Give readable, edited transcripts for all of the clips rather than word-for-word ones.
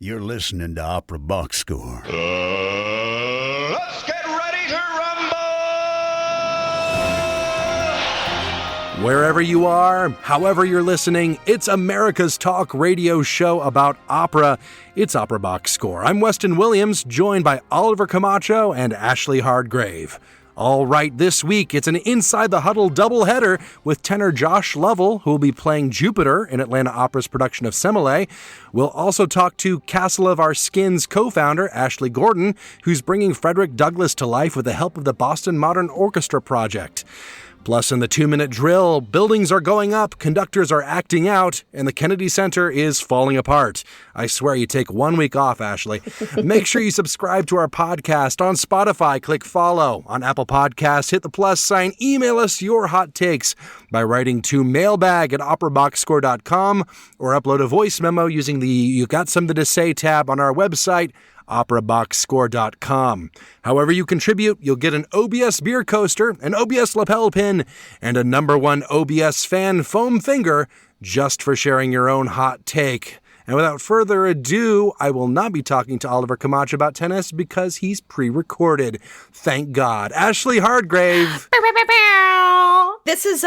You're listening to Opera Box Score. Let's get ready to rumble! Wherever you are, however you're listening, it's America's talk radio show about opera. It's Opera Box Score. I'm Weston Williams, joined by Oliver Camacho and Ashleigh Gordon. All right, this week, it's an Inside the Huddle doubleheader with tenor Josh Lovell, who will be playing Jupiter in Atlanta Opera's production of Semele. We'll also talk to Castle of Our Skin's co-founder, Ashleigh Gordon, who's bringing Frederick Douglass to life with the help of the Boston Modern Orchestra Project. Plus, in the 2-minute drill, buildings are going up, conductors are acting out, and the Kennedy Center is falling apart. I swear you take 1 week off, Ashleigh. Make sure you subscribe to our podcast on Spotify. Click follow. On Apple Podcasts, hit the plus sign. Email us your hot takes by writing to mailbag@operaboxscore.com or upload a voice memo using the You Got Something to Say tab on our website, operaboxscore.com. However you contribute, you'll get an OBS beer coaster, an OBS lapel pin, and a #1 OBS fan foam finger just for sharing your own hot take. And without further ado, I will not be talking to Oliver Camacho about tennis because he's pre-recorded. Thank God. Ashleigh Gordon. This is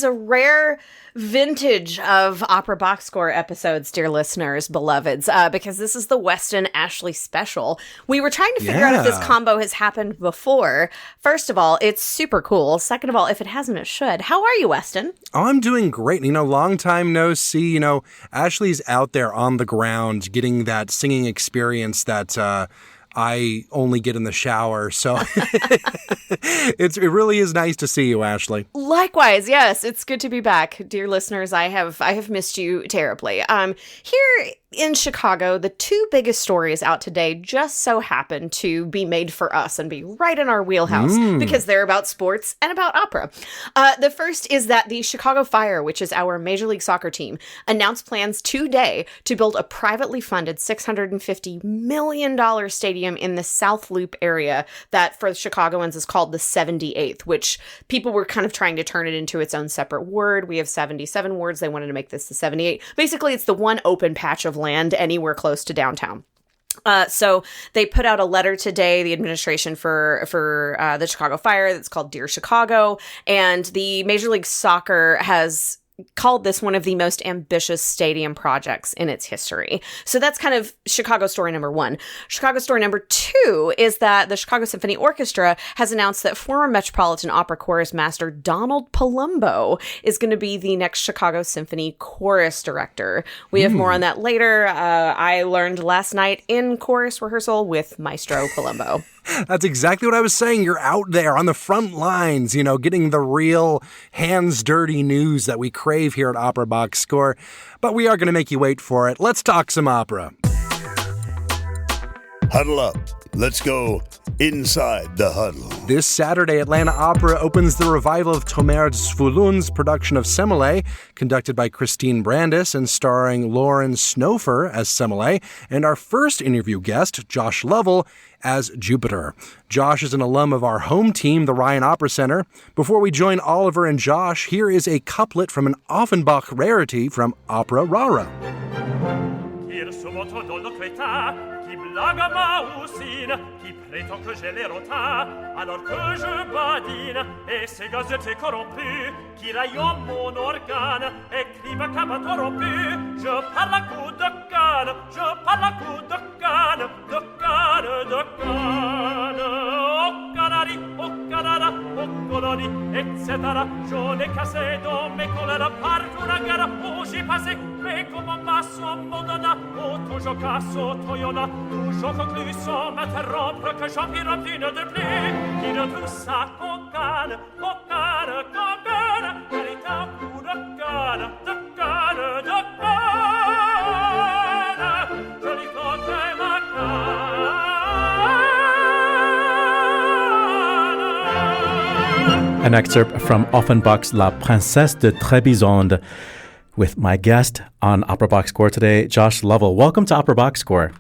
a rare vintage of Opera Box Score episodes, dear listeners, beloveds, because this is the Weston Ashleigh special. We were trying to figure out if this combo has happened before. First of all, it's super cool. Second of all, if it hasn't, it should. How are you, Weston? Oh, I'm doing great. Long time no see. Ashleigh's out there on the ground getting that singing experience that I only get in the shower, so it really is nice to see you, Ashleigh. Likewise, yes, it's good to be back, dear listeners. I have missed you terribly. Here in Chicago, the two biggest stories out today just so happen to be made for us and be right in our wheelhouse because they're about sports and about opera. The first is that the Chicago Fire, which is our Major League Soccer team, announced plans today to build a privately funded $650 million stadium in the South Loop area that for Chicagoans is called the 78th, which people were kind of trying to turn it into its own separate word. We have 77 words. They wanted to make this the 78. Basically, it's the one open patch of land anywhere close to downtown. So they put out a letter today, the administration for the Chicago Fire, that's called Dear Chicago, and the Major League Soccer has called this one of the most ambitious stadium projects in its history. So that's kind of Chicago story number one. Chicago story number two is that the Chicago Symphony Orchestra has announced that former Metropolitan Opera Chorus master Donald Palumbo is going to be the next Chicago Symphony Chorus director. We have more on that later. I learned last night in chorus rehearsal with Maestro Palumbo. That's exactly what I was saying. You're out there on the front lines, getting the real hands-dirty news that we crave here at Opera Box Score. But we are going to make you wait for it. Let's talk some opera. Huddle up. Let's go Inside the Huddle. This Saturday, Atlanta Opera opens the revival of Tomer Zvulun's production of Semele, conducted by Christine Brandis and starring Lauren Snofer as Semele, and our first interview guest, Josh Lovell, as Jupiter. Josh is an alum of our home team, the Ryan Opera Center. Before we join Oliver and Josh, here is a couplet from an Offenbach rarity from Opera Rara. Blague ma houssine, qui prétend que j'ai les rotas, alors que je badine, et ces gazettes corrompues, qui raillent mon organe, écrivent qu'à bateau rompu, je parle à coup de canne, je parle à coup de canne, de canne, de canne, au Canari, au Canada, au colonie, etc. J'en ai cassé dans mes colères partout la guerre où j'y passais, mais comme un maçon mondana, auto je casse, auto y'en a, toujours conclu sans m'interrompre que j'empire un dîne de plus, qui de tout ça concane, concane, concane, car il t'a coup de canne, de canne, de canne, je lui compte ma canne. An excerpt from Offenbach's La Princesse de Trébizonde with my guest on Opera Box Score today, Josh Lovell. Welcome to Opera Box Score.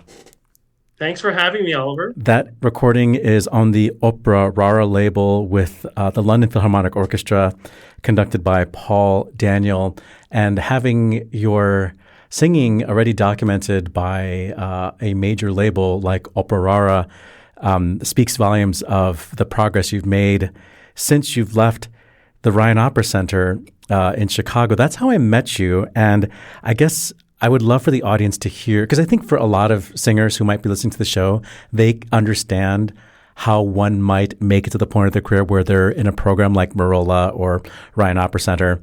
Thanks for having me, Oliver. That recording is on the Opera Rara label with the London Philharmonic Orchestra, conducted by Paul Daniel. And having your singing already documented by a major label like Operara speaks volumes of the progress you've made since you've left the Ryan Opera Center in Chicago. That's how I met you. And I guess I would love for the audience to hear, because I think for a lot of singers who might be listening to the show, they understand how one might make it to the point of their career where they're in a program like Marola or Ryan Opera Center.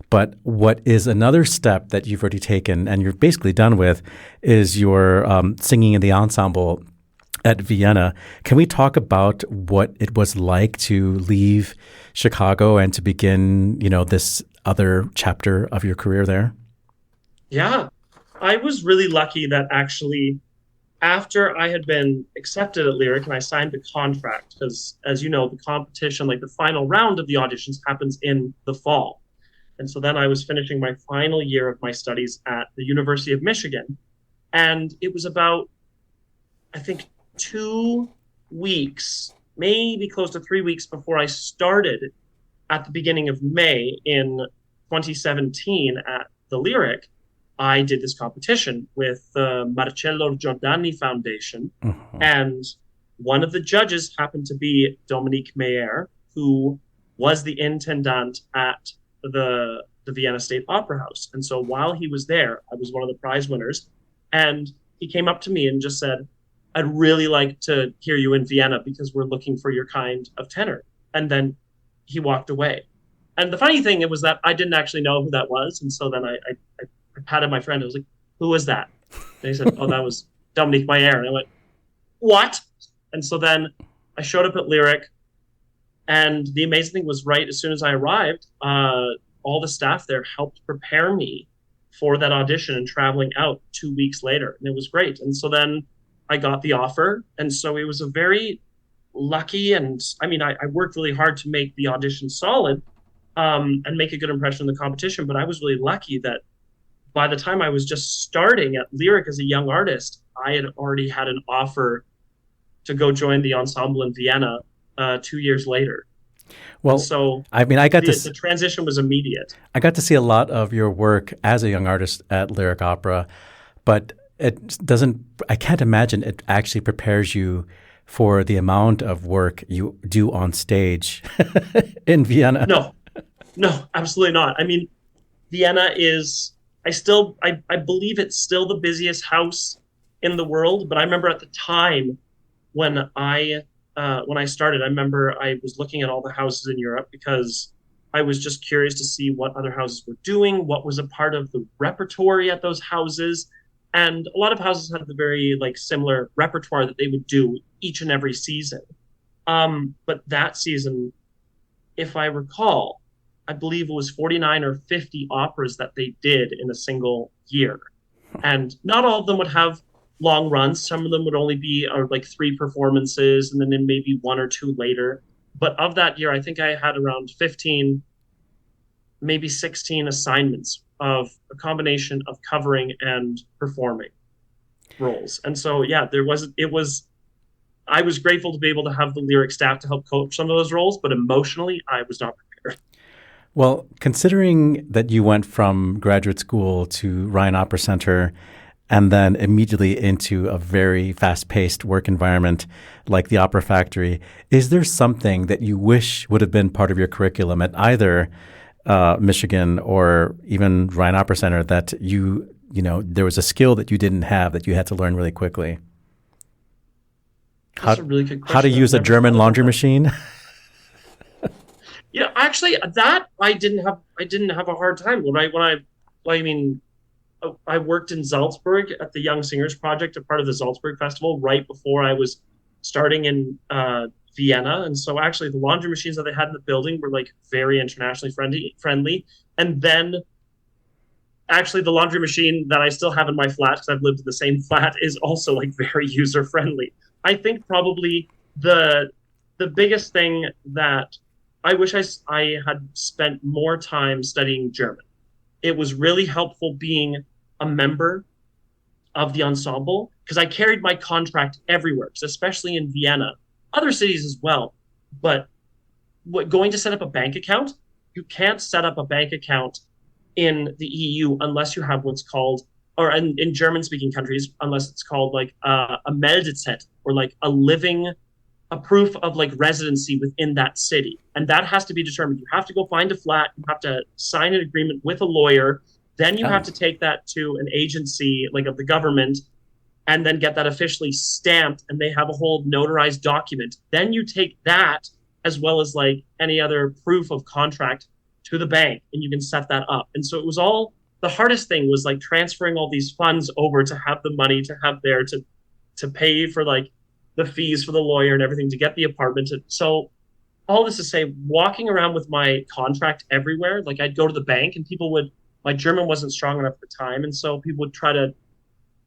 But what is another step that you've already taken and you're basically done with is your singing in the ensemble at Vienna. Can we talk about what it was like to leave Chicago and to begin, this other chapter of your career there? Yeah, I was really lucky that actually after I had been accepted at Lyric and I signed the contract, because as you know, the competition, like the final round of the auditions happens in the fall. And so then I was finishing my final year of my studies at the University of Michigan. And it was about, I think, 2 weeks, maybe close to 3 weeks before I started at the beginning of May in 2017 at the Lyric, I did this competition with the Marcello Giordani Foundation. Mm-hmm. And one of the judges happened to be Dominique Meyer, who was the intendant at the Vienna State Opera House. And so while he was there, I was one of the prize winners. And he came up to me and just said, I'd really like to hear you in Vienna because we're looking for your kind of tenor. And then he walked away. And the funny thing was that I didn't actually know who that was. And so then I patted my friend. I was like, who was that? And he said, oh, that was Dominique Meyer. And I went, what? And so then I showed up at Lyric. And the amazing thing was right as soon as I arrived, all the staff there helped prepare me for that audition and traveling out 2 weeks later. And it was great. And so then I got the offer. And so it was a very lucky, and I worked really hard to make the audition solid and make a good impression in the competition. But I was really lucky that by the time I was just starting at Lyric as a young artist, I had already had an offer to go join the ensemble in Vienna 2 years later. Well, and so the transition was immediate. I got to see a lot of your work as a young artist at Lyric Opera, but I can't imagine it actually prepares you for the amount of work you do on stage in Vienna. No, absolutely not. Vienna is, I believe it's still the busiest house in the world, but I remember at the time when I started, I remember I was looking at all the houses in Europe because I was just curious to see what other houses were doing, what was a part of the repertory at those houses. And a lot of houses had the very similar repertoire that they would do each and every season. But that season, if I recall, I believe it was 49 or 50 operas that they did in a single year. And not all of them would have long runs. Some of them would only be 3 performances and then maybe 1 or 2 later. But of that year, I think I had around 15, maybe 16 assignments of a combination of covering and performing roles. And so, yeah, I was grateful to be able to have the Lyric staff to help coach some of those roles, but emotionally, I was not prepared. Well, considering that you went from graduate school to Ryan Opera Center and then immediately into a very fast-paced work environment like the Opera Factory, is there something that you wish would have been part of your curriculum at either Michigan or even Ryan Opera Center that there was a skill that you didn't have that you had to learn really quickly? That's a really good question. How to use a German laundry machine? Yeah, actually, that I didn't have a hard time I worked in Salzburg at the Young Singers Project, a part of the Salzburg Festival, right before I was starting in Vienna. And so actually the laundry machines that they had in the building were very internationally friendly. And then actually the laundry machine that I still have in my flat, because I've lived in the same flat, is also very user friendly. I think probably the biggest thing that I wish I had spent more time studying German. It was really helpful being a member of the ensemble because I carried my contract everywhere, especially in Vienna, other cities as well. But going to set up a bank account, you can't set up a bank account in the EU unless you have what's called or in German-speaking countries, unless it's called like a Meldezettel, or like a proof of like residency within that city. And that has to be determined. You have to go find a flat, you have to sign an agreement with a lawyer, then you have to take that to an agency like of the government, and then get that officially stamped, and they have a whole notarized document. Then you take that, as well as like any other proof of contract, to the bank, and you can set that up. And so it was all, the hardest thing was like transferring all these funds over to have the money to have there to pay for like the fees for the lawyer and everything to get the apartment. So all this to say, walking around with my contract everywhere, like I'd go to the bank and people would, my German wasn't strong enough at the time, and so people would try to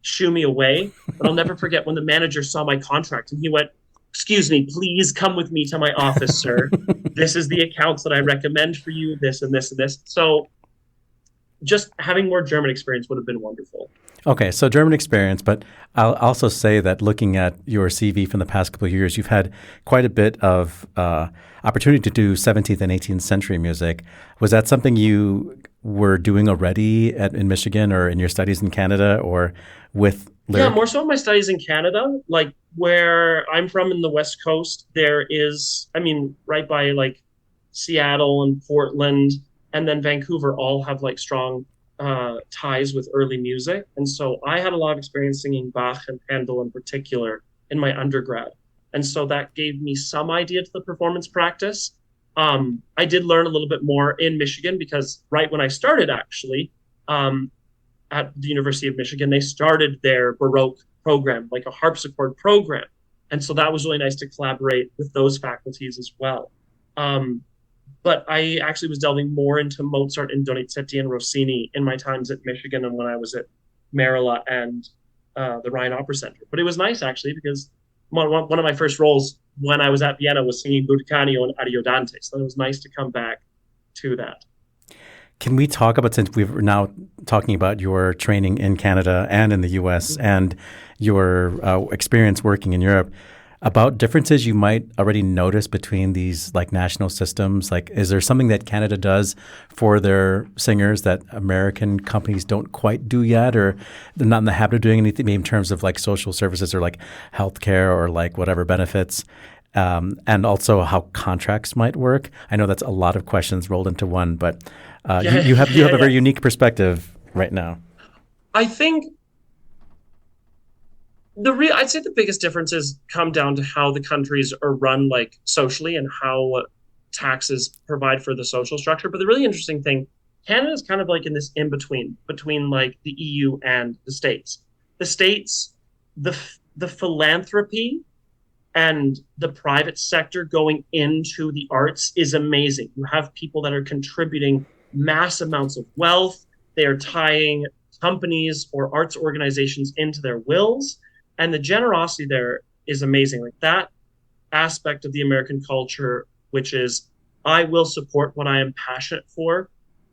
shoo me away. But I'll never forget when the manager saw my contract and he went, "Excuse me, please come with me to my office, sir. This is the accounts that I recommend for you, this and this and this." So just having more German experience would have been wonderful. Okay, so German experience, but I'll also say that looking at your CV from the past couple of years, you've had quite a bit of opportunity to do 17th and 18th century music. Was that something you were doing already in Michigan or in your studies in Canada, or with lyric? Yeah, more so in my studies in Canada. Like where I'm from in the West Coast, there is, I mean, right by like Seattle and Portland and then Vancouver all have like strong ties with early music. And so I had a lot of experience singing Bach and Handel in particular in my undergrad. And so that gave me some idea to the performance practice. I did learn a little bit more in Michigan because right when I started, actually, at the University of Michigan, they started their Baroque program, like a harpsichord program. And so that was really nice to collaborate with those faculties as well. But I actually was delving more into Mozart and Donizetti and Rossini in my times at Michigan and when I was at Merola and the Rhine Opera Center. But it was nice, actually, because one of my first roles when I was at Vienna was singing Buttacanio and Ariodante. So it was nice to come back to that. Can we talk about, since we're now talking about your training in Canada and in the U.S. and your experience working in Europe, about differences you might already notice between these like national systems? Like, is there something that Canada does for their singers that American companies don't quite do yet, or they're not in the habit of doing anything, maybe in terms of like social services or like healthcare or like whatever benefits? And also how contracts might work. I know that's a lot of questions rolled into one, but you have a very unique perspective right now. I think I'd say the biggest differences come down to how the countries are run, like socially, and how taxes provide for the social structure. But the really interesting thing, Canada is kind of like in this in-between, between like the EU and the States. The States, the philanthropy and the private sector going into the arts is amazing. You have people that are contributing mass amounts of wealth. They are tying companies or arts organizations into their wills. And the generosity there is amazing. Like that aspect of the American culture, which is I will support what I am passionate for,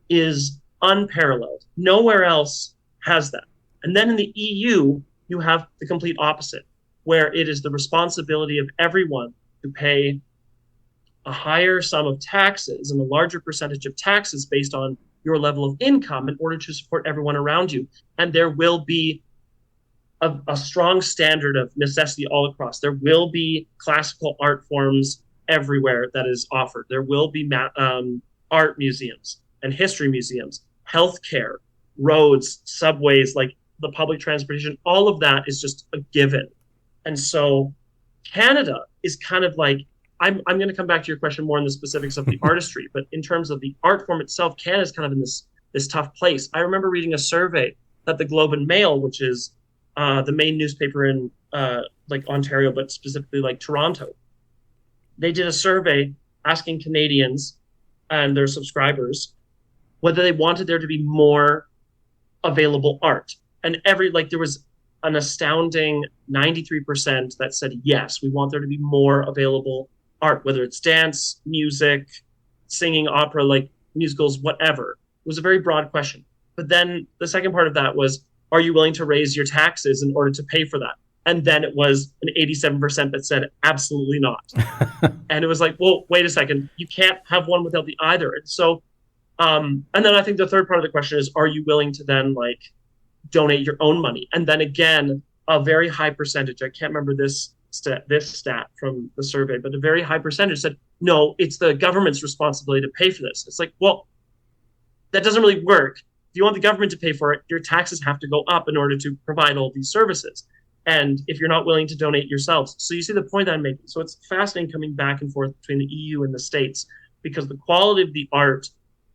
is unparalleled. Nowhere else has that. And then in the EU, you have the complete opposite, where it is the responsibility of everyone to pay a higher sum of taxes and a larger percentage of taxes based on your level of income in order to support everyone around you. And there will be a strong standard of necessity all across. There will be classical art forms everywhere that is offered. There will be art museums and history museums, healthcare, roads, subways, like the public transportation. All of that is just a given. And so Canada is kind of like, I'm going to come back to your question more in the specifics of the artistry, but in terms of the art form itself, Canada is kind of in this tough place. I remember reading a survey that the Globe and Mail, which is the main newspaper in like Ontario, but specifically like Toronto, they did a survey asking Canadians and their subscribers whether they wanted there to be more available art. And there was an astounding 93% that said, yes, we want there to be more available art, whether it's dance, music, singing, opera, like musicals, whatever. It was a very broad question. But then the second part of that was, are you willing to raise your taxes in order to pay for that? And then it was an 87% that said, absolutely not. And it was like, well, wait a second. You can't have one without the other. And so, and then I think the third part of the question is, are you willing to then like donate your own money. And then again, a very high percentage, I can't remember this stat from the survey, but a very high percentage said, no, it's the government's responsibility to pay for this. It's like, well, that doesn't really work. If you want the government to pay for it, your taxes have to go up in order to provide all these services. And if you're not willing to donate yourselves. So you see the point that I'm making. So it's fascinating coming back and forth between the EU and the States, because the quality of the art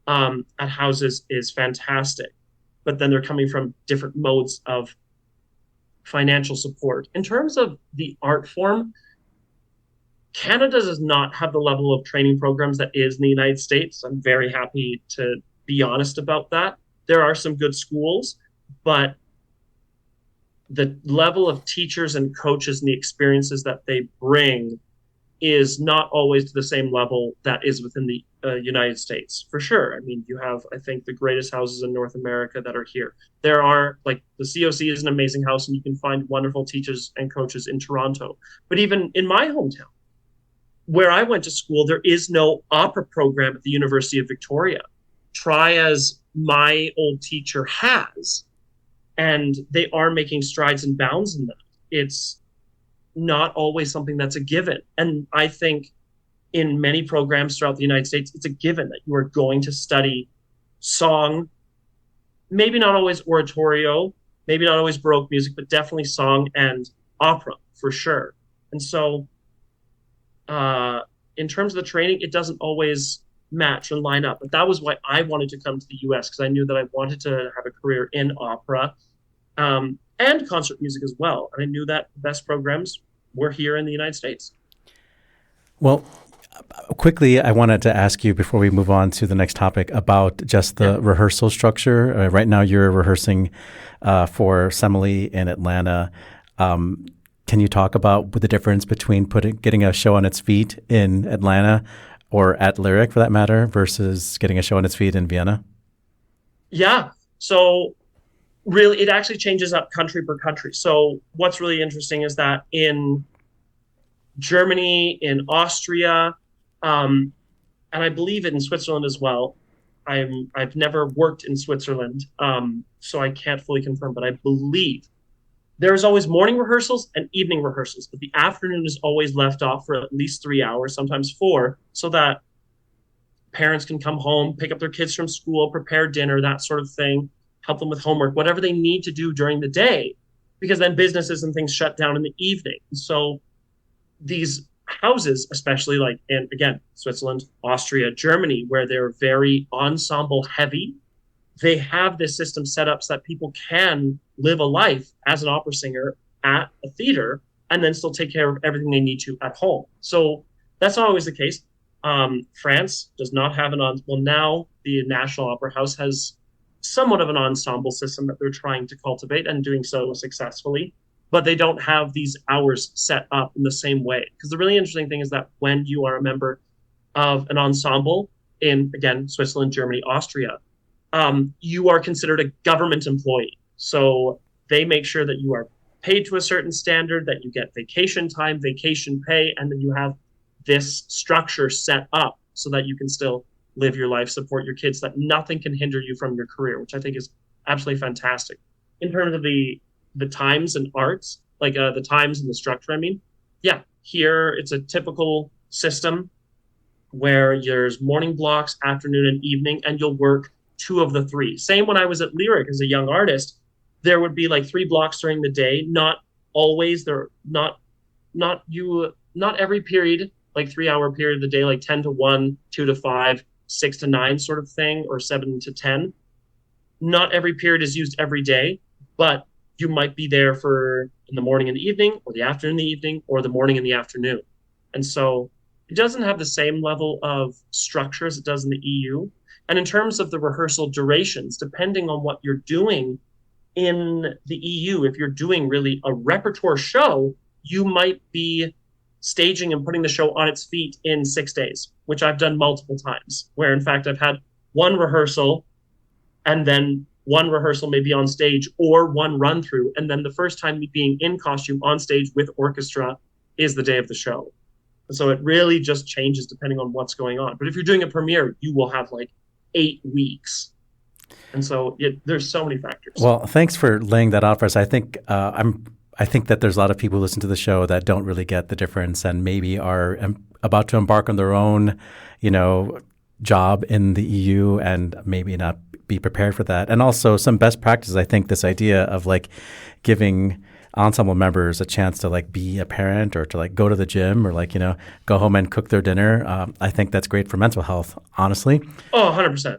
at houses is fantastic. But then they're coming from different modes of financial support. In terms of the art form, Canada does not have the level of training programs that is in the United States. I'm very happy to be honest about that. There are some good schools, but the level of teachers and coaches and the experiences that they bring is not always to the same level that is within the United States, for sure. I mean, you have, I think, the greatest houses in North America that are here. There are, like, the COC is an amazing house, and you can find wonderful teachers and coaches in Toronto. But even in my hometown, where I went to school, there is no opera program at the University of Victoria. Try as my old teacher has, and they are making strides and bounds in that. It's not always something that's a given. And I think in many programs throughout the United States, it's a given that you are going to study song, maybe not always oratorio, maybe not always Baroque music, but definitely song and opera for sure. And so in terms of the training, it doesn't always match and line up. But that was why I wanted to come to the US, because I knew that I wanted to have a career in opera and concert music as well. And I knew that the best programs were here in the United States. Well, quickly, I wanted to ask you before we move on to the next topic about just the rehearsal structure. Right now, you're rehearsing for Semele in Atlanta. Can you talk about the difference between getting a show on its feet in Atlanta or at Lyric, for that matter, versus getting a show on its feet in Vienna? Yeah. So really, it actually changes up country per country. So what's really interesting is that in Germany, in Austria, and I believe in Switzerland as well. I've never worked in Switzerland, so I can't fully confirm, but I believe there's always morning rehearsals and evening rehearsals, but the afternoon is always left off for at least 3 hours, sometimes 4, so that parents can come home, pick up their kids from school, prepare dinner, that sort of thing, help them with homework, whatever they need to do during the day, because then businesses and things shut down in the evening. So these houses, especially like in, again, Switzerland, Austria, Germany, where they're very ensemble heavy, they have this system set up so that people can live a life as an opera singer at a theater and then still take care of everything they need to at home. So that's not always the case. France does not have now the National Opera House has somewhat of an ensemble system that they're trying to cultivate and doing so successfully, but they don't have these hours set up in the same way. Because the really interesting thing is that when you are a member of an ensemble in, again, Switzerland, Germany, Austria, you are considered a government employee. So they make sure that you are paid to a certain standard, that you get vacation time, vacation pay, and then you have this structure set up so that you can still live your life, support your kids, that nothing can hinder you from your career, which I think is absolutely fantastic. In terms of the times and arts, like the times and the structure, here it's a typical system where there's morning blocks, afternoon and evening, and you'll work 2 of the 3. Same when I was at Lyric as a young artist, there would be like 3 blocks during the day, not always, not every period, like 3-hour period of the day, like 10 to 1, 2 to 5, 6 to 9 sort of thing, or 7 to 10. Not every period is used every day, but you might be there for in the morning and the evening, or the afternoon and the evening, or the morning and the afternoon. And so it doesn't have the same level of structure as it does in the EU. And in terms of the rehearsal durations, depending on what you're doing in the EU, if you're doing really a repertoire show, you might be staging and putting the show on its feet in 6 days, which I've done multiple times, where in fact I've had one rehearsal and then one rehearsal maybe on stage or one run through. And then the first time me being in costume on stage with orchestra is the day of the show. And so it really just changes depending on what's going on. But if you're doing a premiere, you will have like 8 weeks And so there's so many factors. Well, thanks for laying that out for us. I think I think that there's a lot of people who listen to the show that don't really get the difference and maybe are about to embark on their own, job in the EU and maybe not be prepared for that. And also some best practices. I think this idea of like giving ensemble members a chance to like be a parent or to like go to the gym or like, go home and cook their dinner. I think that's great for mental health, honestly. Oh, 100%.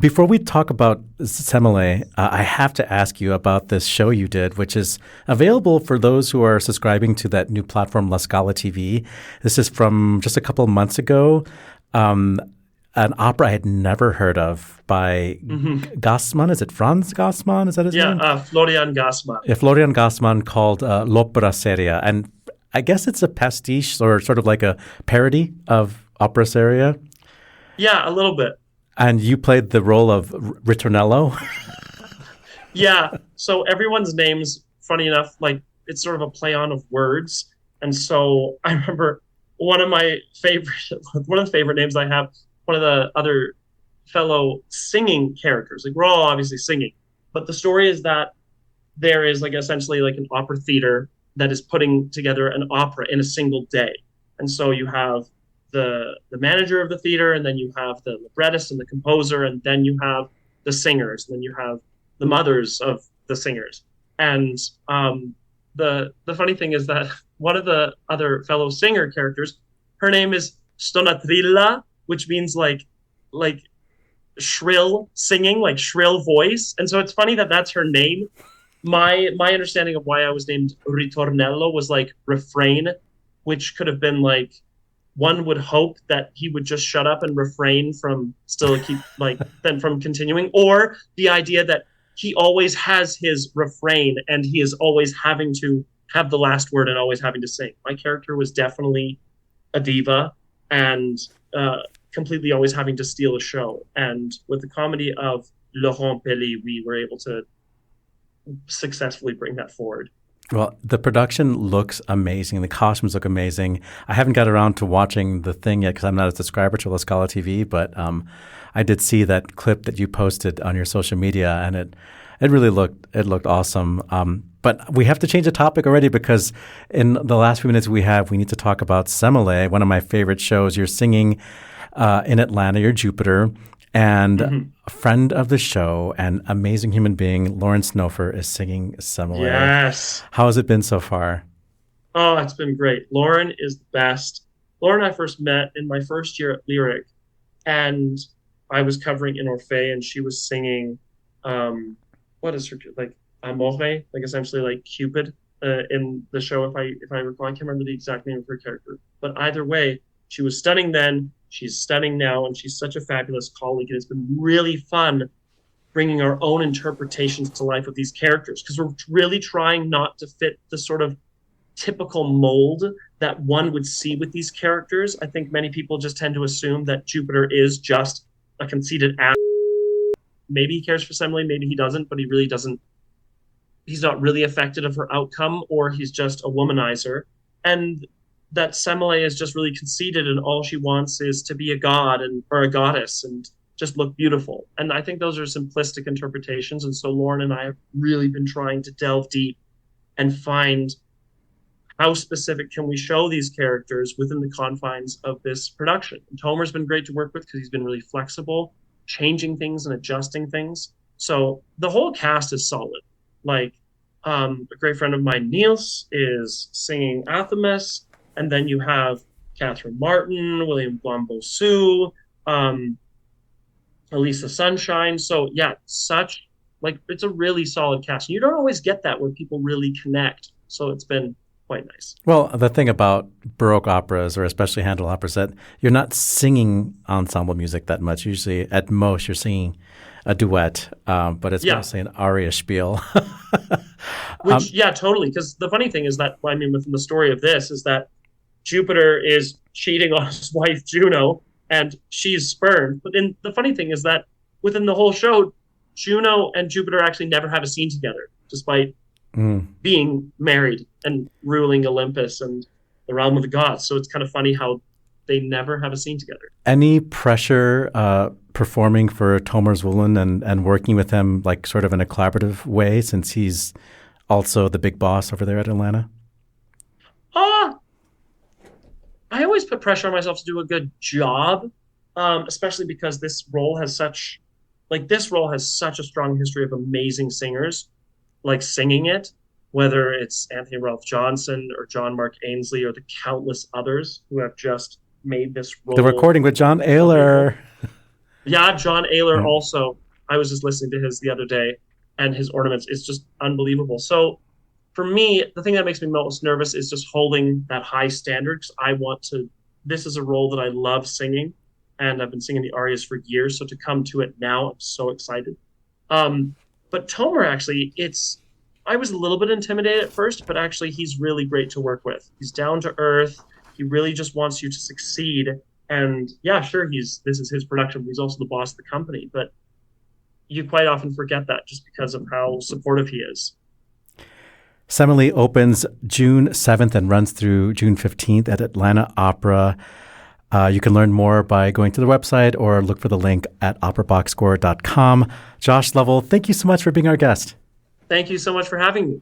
Before we talk about Semele, I have to ask you about this show you did, which is available for those who are subscribing to that new platform, La Scala TV. This is from just a couple of months ago. An opera I had never heard of by Gassmann. Is it Franz Gassmann? Is that his name? Yeah, Florian Gassmann. Yeah, Florian Gassmann, called L'Opera Seria. And I guess it's a pastiche or sort of like a parody of opera seria. Yeah, a little bit. And you played the role of Ritornello? Yeah. So everyone's names, funny enough, like it's sort of a play on of words. And so I remember one of the favorite names I have, one of the other fellow singing characters. Like we're all obviously singing, but the story is that there is like essentially like an opera theater that is putting together an opera in a single day. And so you have the manager of the theater, and then you have the librettist and the composer, and then you have the singers, and then you have the mothers of the singers. And the funny thing is that one of the other fellow singer characters, her name is Stonatrilla, which means like shrill singing, like shrill voice. And so it's funny that that's her name. My understanding of why I was named Ritornello was like refrain, which could have been like, one would hope that he would just shut up and refrain from from continuing, or the idea that he always has his refrain and he is always having to have the last word and always having to sing. My character was definitely a diva and completely always having to steal a show. And with the comedy of Laurent Pelly, we were able to successfully bring that forward. Well, the production looks amazing. The costumes look amazing. I haven't got around to watching the thing yet because I'm not a subscriber to La Scala TV, but I did see that clip that you posted on your social media, and it really looked awesome. But we have to change the topic already because in the last few minutes we need to talk about Semele, one of my favorite shows. You're singing in Atlanta. You're Jupiter. And a friend of the show and amazing human being, Lauren Snofer, is singing Semele. Yes. How has it been so far? Oh, it's been great. Lauren is the best. Lauren and I first met in my first year at Lyric, and I was covering in Orphée, and she was singing, what is her, like, Amore, like essentially like Cupid in the show, if I recall. I can't remember the exact name of her character. But either way, she was stunning then. She's stunning now, and she's such a fabulous colleague. And it's been really fun bringing our own interpretations to life with these characters, because we're really trying not to fit the sort of typical mold that one would see with these characters. I think many people just tend to assume that Jupiter is just a conceited ass. Maybe he cares for Semele, maybe he doesn't, but he really doesn't. He's not really affected of her outcome, or he's just a womanizer. And that Semele is just really conceited, and all she wants is to be a god or a goddess and just look beautiful. And I think those are simplistic interpretations. And so Lauren and I have really been trying to delve deep and find how specific can we show these characters within the confines of this production. And Tomer's been great to work with because he's been really flexible, changing things and adjusting things. So the whole cast is solid. Like a great friend of mine, Niels, is singing Athamas. And then you have Catherine Martin, William Blombo-Sue, Elisa Sunshine. So yeah, it's a really solid cast. And you don't always get that where people really connect. So it's been quite nice. Well, the thing about Baroque operas, or especially Handel operas, that you're not singing ensemble music that much. Usually, at most, you're singing a duet, but it's mostly an aria spiel. Yeah, totally. Because the funny thing is that, within the story of this is that Jupiter is cheating on his wife Juno, and she's spurned. But then the funny thing is that within the whole show, Juno and Jupiter actually never have a scene together, despite being married and ruling Olympus and the realm of the gods. So it's kind of funny how they never have a scene together. Any pressure performing for Tomer Zwolin and working with him like sort of in a collaborative way, since he's also the big boss over there at Atlanta? I always put pressure on myself to do a good job, especially because this role has such a strong history of amazing singers, like singing it, whether it's Anthony Ralph Johnson or John Mark Ainsley or the countless others who have just made this role. The recording with John Ayler. Yeah, John Ayler also. I was just listening to his the other day, and his ornaments is just unbelievable. So for me, the thing that makes me most nervous is just holding that high standard, because this is a role that I love singing, and I've been singing the arias for years. So to come to it now, I'm so excited. But Tomer, actually, I was a little bit intimidated at first, but actually he's really great to work with. He's down to earth. He really just wants you to succeed. And yeah, sure, this is his production, but he's also the boss of the company. But you quite often forget that just because of how supportive he is. Semele opens June 7th and runs through June 15th at Atlanta Opera. You can learn more by going to the website or look for the link at operaboxscore.com. Josh Lovell, thank you so much for being our guest. Thank you so much for having me.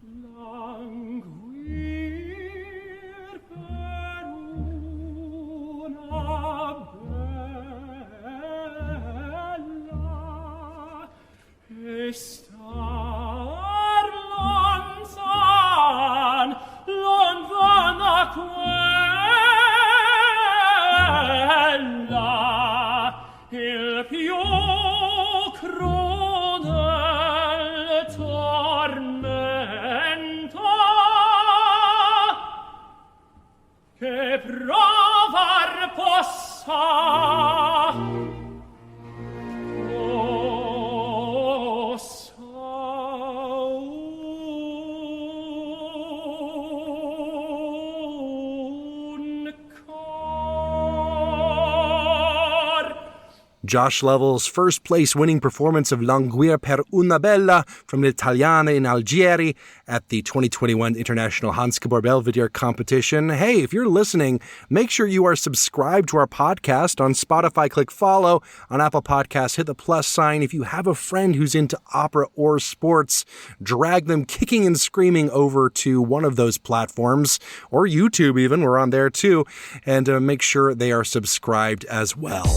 Josh Lovell's first place winning performance of Languir per una bella from l'Italiana in Algieri at the 2021 International Hans Gabor Belvedere competition. Hey, if you're listening, make sure you are subscribed to our podcast on Spotify. Click follow. On Apple Podcasts, hit the plus sign. If you have a friend who's into opera or sports, drag them kicking and screaming over to one of those platforms, or YouTube even. We're on there too. And make sure they are subscribed as well.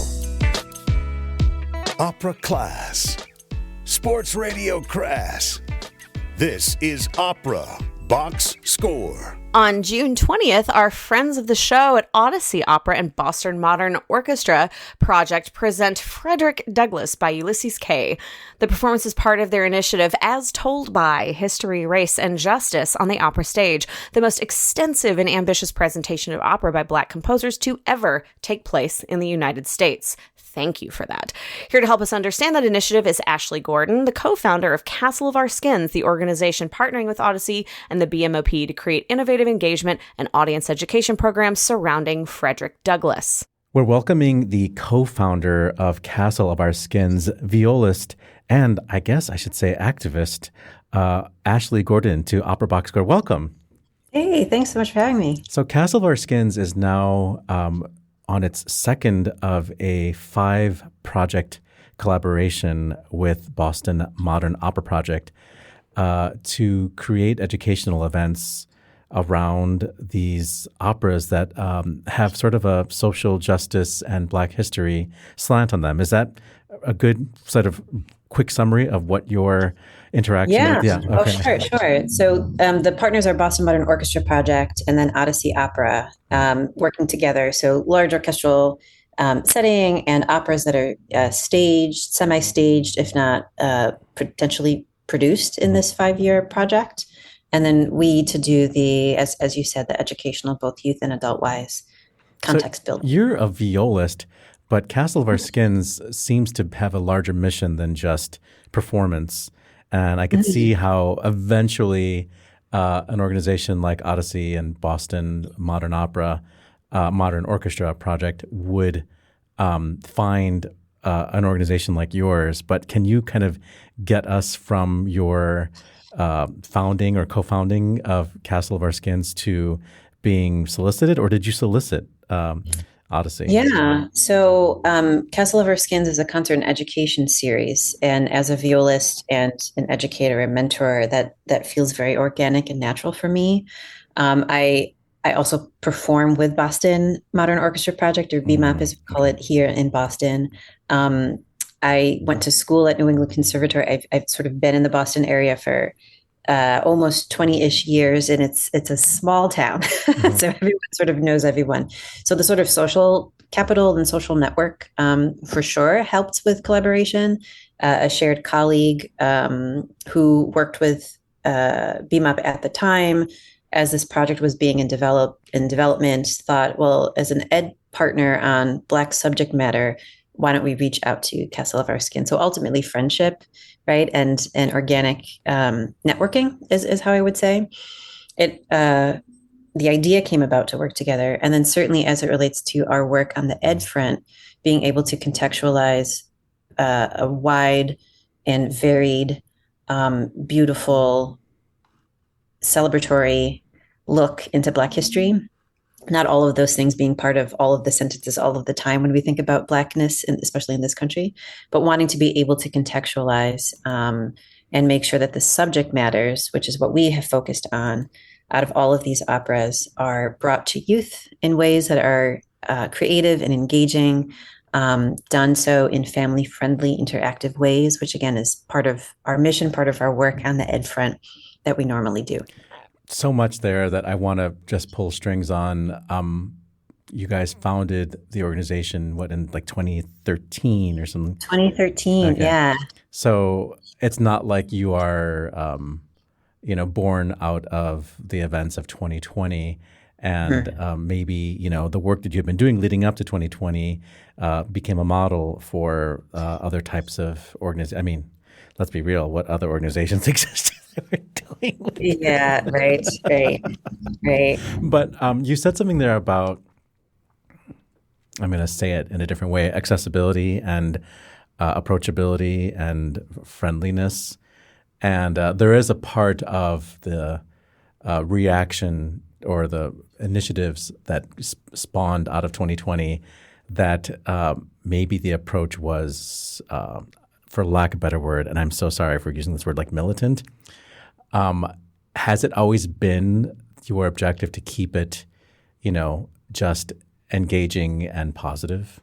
Opera class. Sports radio crass. This is Opera Box Score. On June 20th, our friends of the show at Odyssey Opera and Boston Modern Orchestra Project present Frederick Douglass by Ulysses Kay. The performance is part of their initiative As Told By History, Race, and Justice on the opera stage, the most extensive and ambitious presentation of opera by Black composers to ever take place in the United States. Thank you for that. Here to help us understand that initiative is Ashleigh Gordon, the co-founder of Castle of Our Skins, the organization partnering with Odyssey and the BMOP to create innovative engagement and audience education programs surrounding Frederick Douglass. We're welcoming the co-founder of Castle of Our Skins, violist, and I guess I should say activist, Ashleigh Gordon to Opera Box Score. Welcome. Hey, thanks so much for having me. So Castle of Our Skins is now on its second of a 5-project collaboration with Boston Modern Opera Project to create educational events around these operas that have sort of a social justice and Black history slant on them. Is that a good sort of quick summary of what your interaction with? Yeah. Okay. Sure. So the partners are Boston Modern Orchestra Project and then Odyssey Opera working together. So large orchestral setting and operas that are staged, semi-staged, if not potentially produced in this 5-year project. And then we to do the, as you said, the educational, both youth and adult-wise context building. You're a violist, but Castle of Our Skins seems to have a larger mission than just performance. And I could see how eventually an organization like Odyssey and Boston Modern Orchestra Project would find an organization like yours. But can you kind of get us from your founding or co-founding of Castle of Our Skins to being solicited, or did you solicit Odyssey? Yeah. So Castle of Our Skins is a concert and education series. And as a violist and an educator and mentor, that feels very organic and natural for me. I also perform with Boston Modern Orchestra Project, or BMOP as we call it here in Boston. I went to school at New England Conservatory. I've sort of been in the Boston area for almost 20-ish years, and it's a small town. So everyone sort of knows everyone. So the sort of social capital and social network for sure helped with collaboration. A shared colleague who worked with BMOP at the time, as this project was being in development, thought, well, as an ed partner on Black subject matter, why don't we reach out to Castle of Our Skin? So ultimately friendship, right? And organic networking is how I would say it. The idea came about to work together. And then certainly as it relates to our work on the ed front, being able to contextualize a wide and varied, beautiful, celebratory look into Black history. Not all of those things being part of all of the sentences all of the time when we think about Blackness, and especially in this country, but wanting to be able to contextualize and make sure that the subject matters, which is what we have focused on out of all of these operas, are brought to youth in ways that are creative and engaging, done so in family-friendly, interactive ways, which again is part of our mission, part of our work on the ed front that we normally do. So much there that I want to just pull strings on. You guys founded the organization, in like 2013 or something? 2013, okay. Yeah. So it's not like you are, born out of the events of 2020 and maybe, the work that you've been doing leading up to 2020 became a model for other types of organizations. I mean, let's be real, what other organizations exist that we're doing with Yeah, right. But you said something there about, I'm going to say it in a different way, accessibility and approachability and friendliness. And there is a part of the reaction or the initiatives that spawned out of 2020 that maybe the approach was, for lack of a better word, and I'm so sorry for using this word, like militant. Has it always been your objective to keep it, just engaging and positive?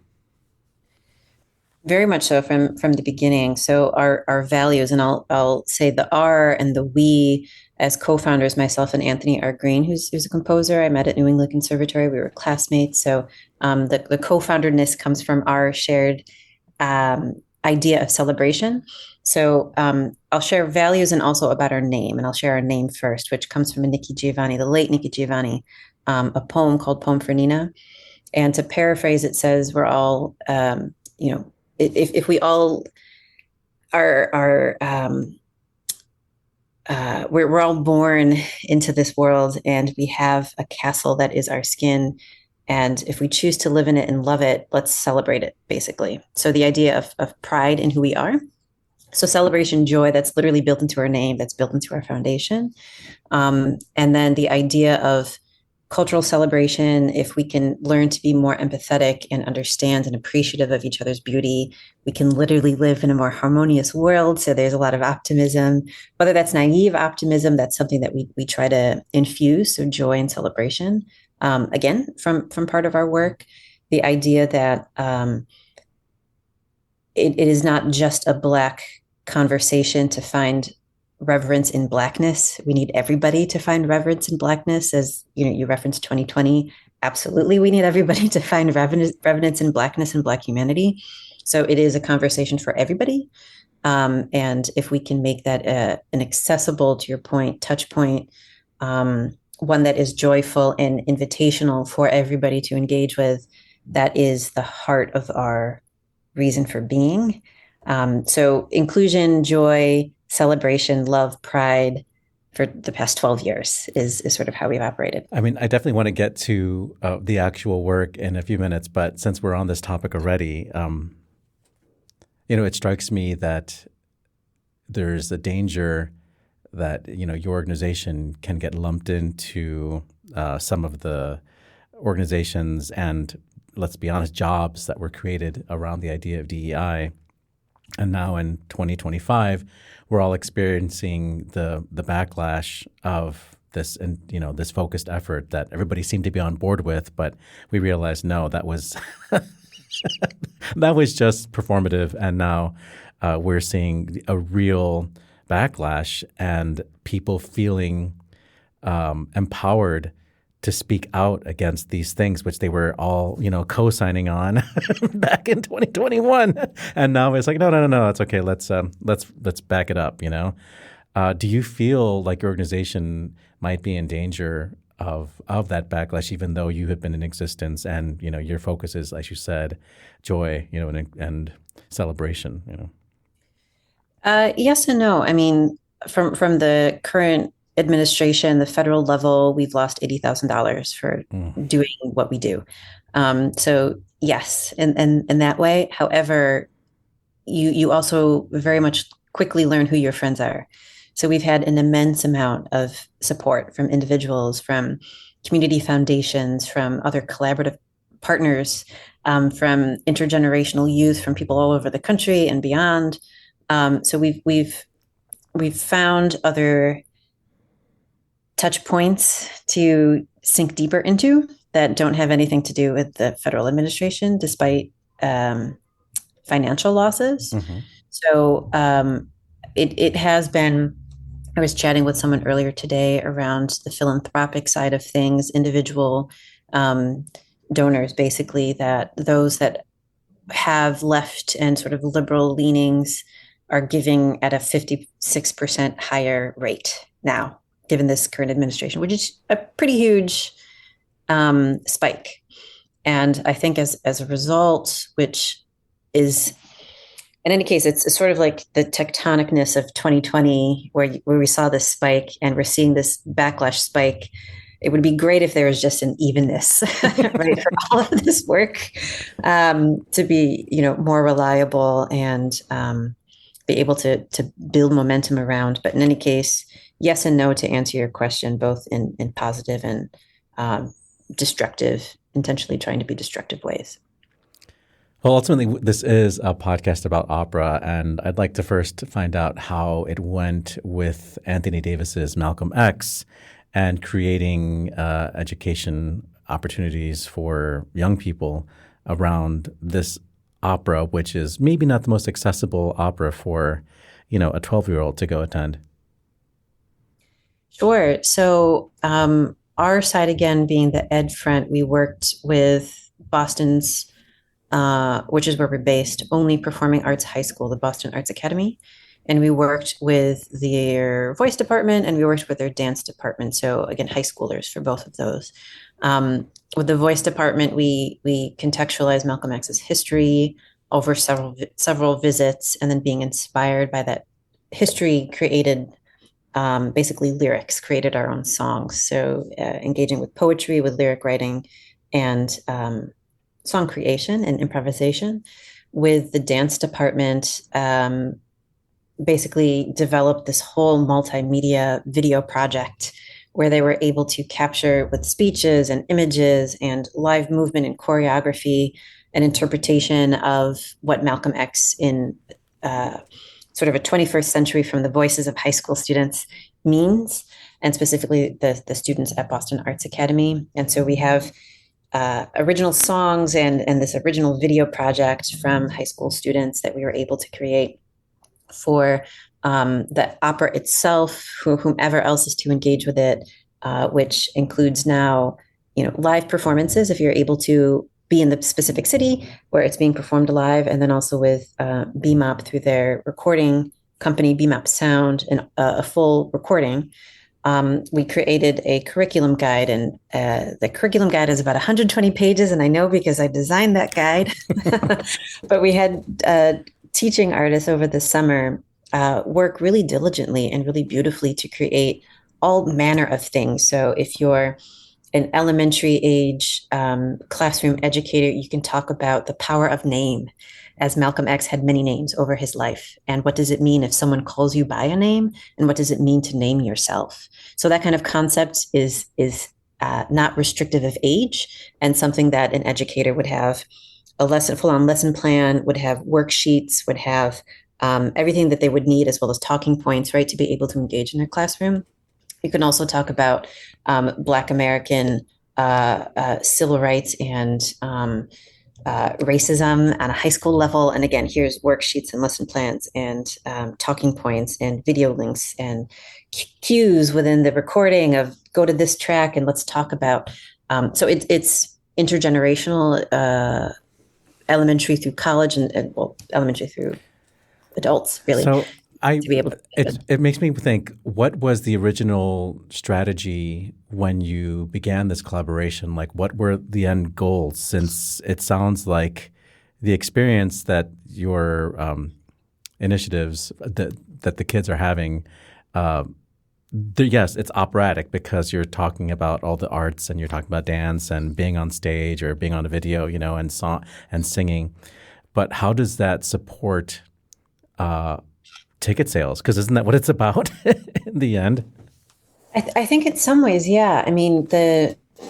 Very much so from the beginning. So our values, and I'll say the R and the we as co-founders, myself and Anthony R. Green, who's a composer I met at New England Conservatory. We were classmates. So the co-founderness comes from our shared idea of celebration. So I'll share values and also about our name, and I'll share our name first, which comes from Nikki Giovanni, the late Nikki Giovanni, a poem called Poem for Nina. And to paraphrase, it says, we're all, if we all are we're all born into this world, and we have a castle that is our skin. And if we choose to live in it and love it, let's celebrate it, basically. So the idea of pride in who we are. So celebration, joy, that's literally built into our name, that's built into our foundation. And then the idea of cultural celebration, if we can learn to be more empathetic and understand and appreciative of each other's beauty, we can literally live in a more harmonious world. So there's a lot of optimism, whether that's naive optimism, that's something that we try to infuse. So joy and celebration. Again, from part of our work, the idea that it is not just a Black conversation to find reverence in Blackness. We need everybody to find reverence in Blackness. As you referenced 2020. Absolutely, we need everybody to find reverence in Blackness and Black humanity. So it is a conversation for everybody. And if we can make that an accessible, to your point, touch point, one that is joyful and invitational for everybody to engage with, that is the heart of our reason for being. So inclusion, joy, celebration, love, pride for the past 12 years is sort of how we've operated. I mean, I definitely want to get to the actual work in a few minutes, but since we're on this topic already, it strikes me that there's a danger that, your organization can get lumped into some of the organizations and let's be honest, jobs that were created around the idea of DEI. And now in 2025, we're all experiencing the backlash of this, and this focused effort that everybody seemed to be on board with, but we realized no, that was that was just performative, and now we're seeing a real backlash and people feeling empowered to speak out against these things, which they were all, co-signing on back in 2021, and now it's like, no, it's okay. Let's back it up. Do you feel like your organization might be in danger of that backlash, even though you have been in existence and your focus is, as you said, joy, and celebration? Yes and no. I mean, from the current administration, the federal level, we've lost $80,000 for doing what we do. So yes, in that way. However, you also very much quickly learn who your friends are. So we've had an immense amount of support from individuals, from community foundations, from other collaborative partners, from intergenerational youth, from people all over the country and beyond. So we've found other touch points to sink deeper into that don't have anything to do with the federal administration, despite financial losses. Mm-hmm. So it has been, I was chatting with someone earlier today around the philanthropic side of things, individual donors, basically, that those that have left and sort of liberal leanings are giving at a 56% higher rate now, given this current administration, which is a pretty huge spike. And I think as a result, which is, in any case, it's sort of like the tectonicness of 2020, where we saw this spike and we're seeing this backlash spike. It would be great if there was just an evenness, right, for all of this work to be, more reliable and be able to build momentum around. But in any case, yes and no to answer your question, both in positive and destructive, intentionally trying to be destructive ways. Well, ultimately, this is a podcast about opera, and I'd like to first find out how it went with Anthony Davis's Malcolm X and creating education opportunities for young people around this opera, which is maybe not the most accessible opera for, a 12-year-old to go attend. Sure. So our side, again, being the Ed Front, we worked with Boston's, which is where we're based, only performing arts high school, the Boston Arts Academy. And we worked with their voice department and we worked with their dance department. So again, high schoolers for both of those. With the voice department, we contextualized Malcolm X's history over several visits, and then being inspired by that history created basically lyrics, created our own songs. So engaging with poetry, with lyric writing, and song creation and improvisation. With the dance department, basically developed this whole multimedia video project where they were able to capture with speeches and images and live movement and choreography an interpretation of what Malcolm X in sort of a 21st century from the voices of high school students means, and specifically the students at Boston Arts Academy. And so we have original songs and this original video project from high school students that we were able to create for the opera itself, whomever else is to engage with it, which includes now, live performances if you're able to be in the specific city where it's being performed live, and then also with BMOP through their recording company, BMOP Sound, and a full recording. We created a curriculum guide, and the curriculum guide is about 120 pages, and I know because I designed that guide. But we had teaching artists over the summer work really diligently and really beautifully to create all manner of things. So if you're an elementary age classroom educator, you can talk about the power of name, as Malcolm X had many names over his life. And what does it mean if someone calls you by a name? And what does it mean to name yourself? So that kind of concept is not restrictive of age, and something that an educator would have full-on lesson plan, would have worksheets, would have everything that they would need, as well as talking points, right, to be able to engage in their classroom. You can also talk about Black American civil rights and racism on a high school level. And again, here's worksheets and lesson plans and talking points and video links and cues within the recording of go to this track and let's talk about. So it's intergenerational, elementary through college and elementary through adults, really. So to be able to it makes me think, what was the original strategy when you began this collaboration? Like, what were the end goals? Since it sounds like the experience that your initiatives that the kids are having, yes, it's operatic because you're talking about all the arts and you're talking about dance and being on stage or being on a video, and song and singing. But how does that support ticket sales? Because isn't that what it's about in the end? I think in some ways, yeah. I mean,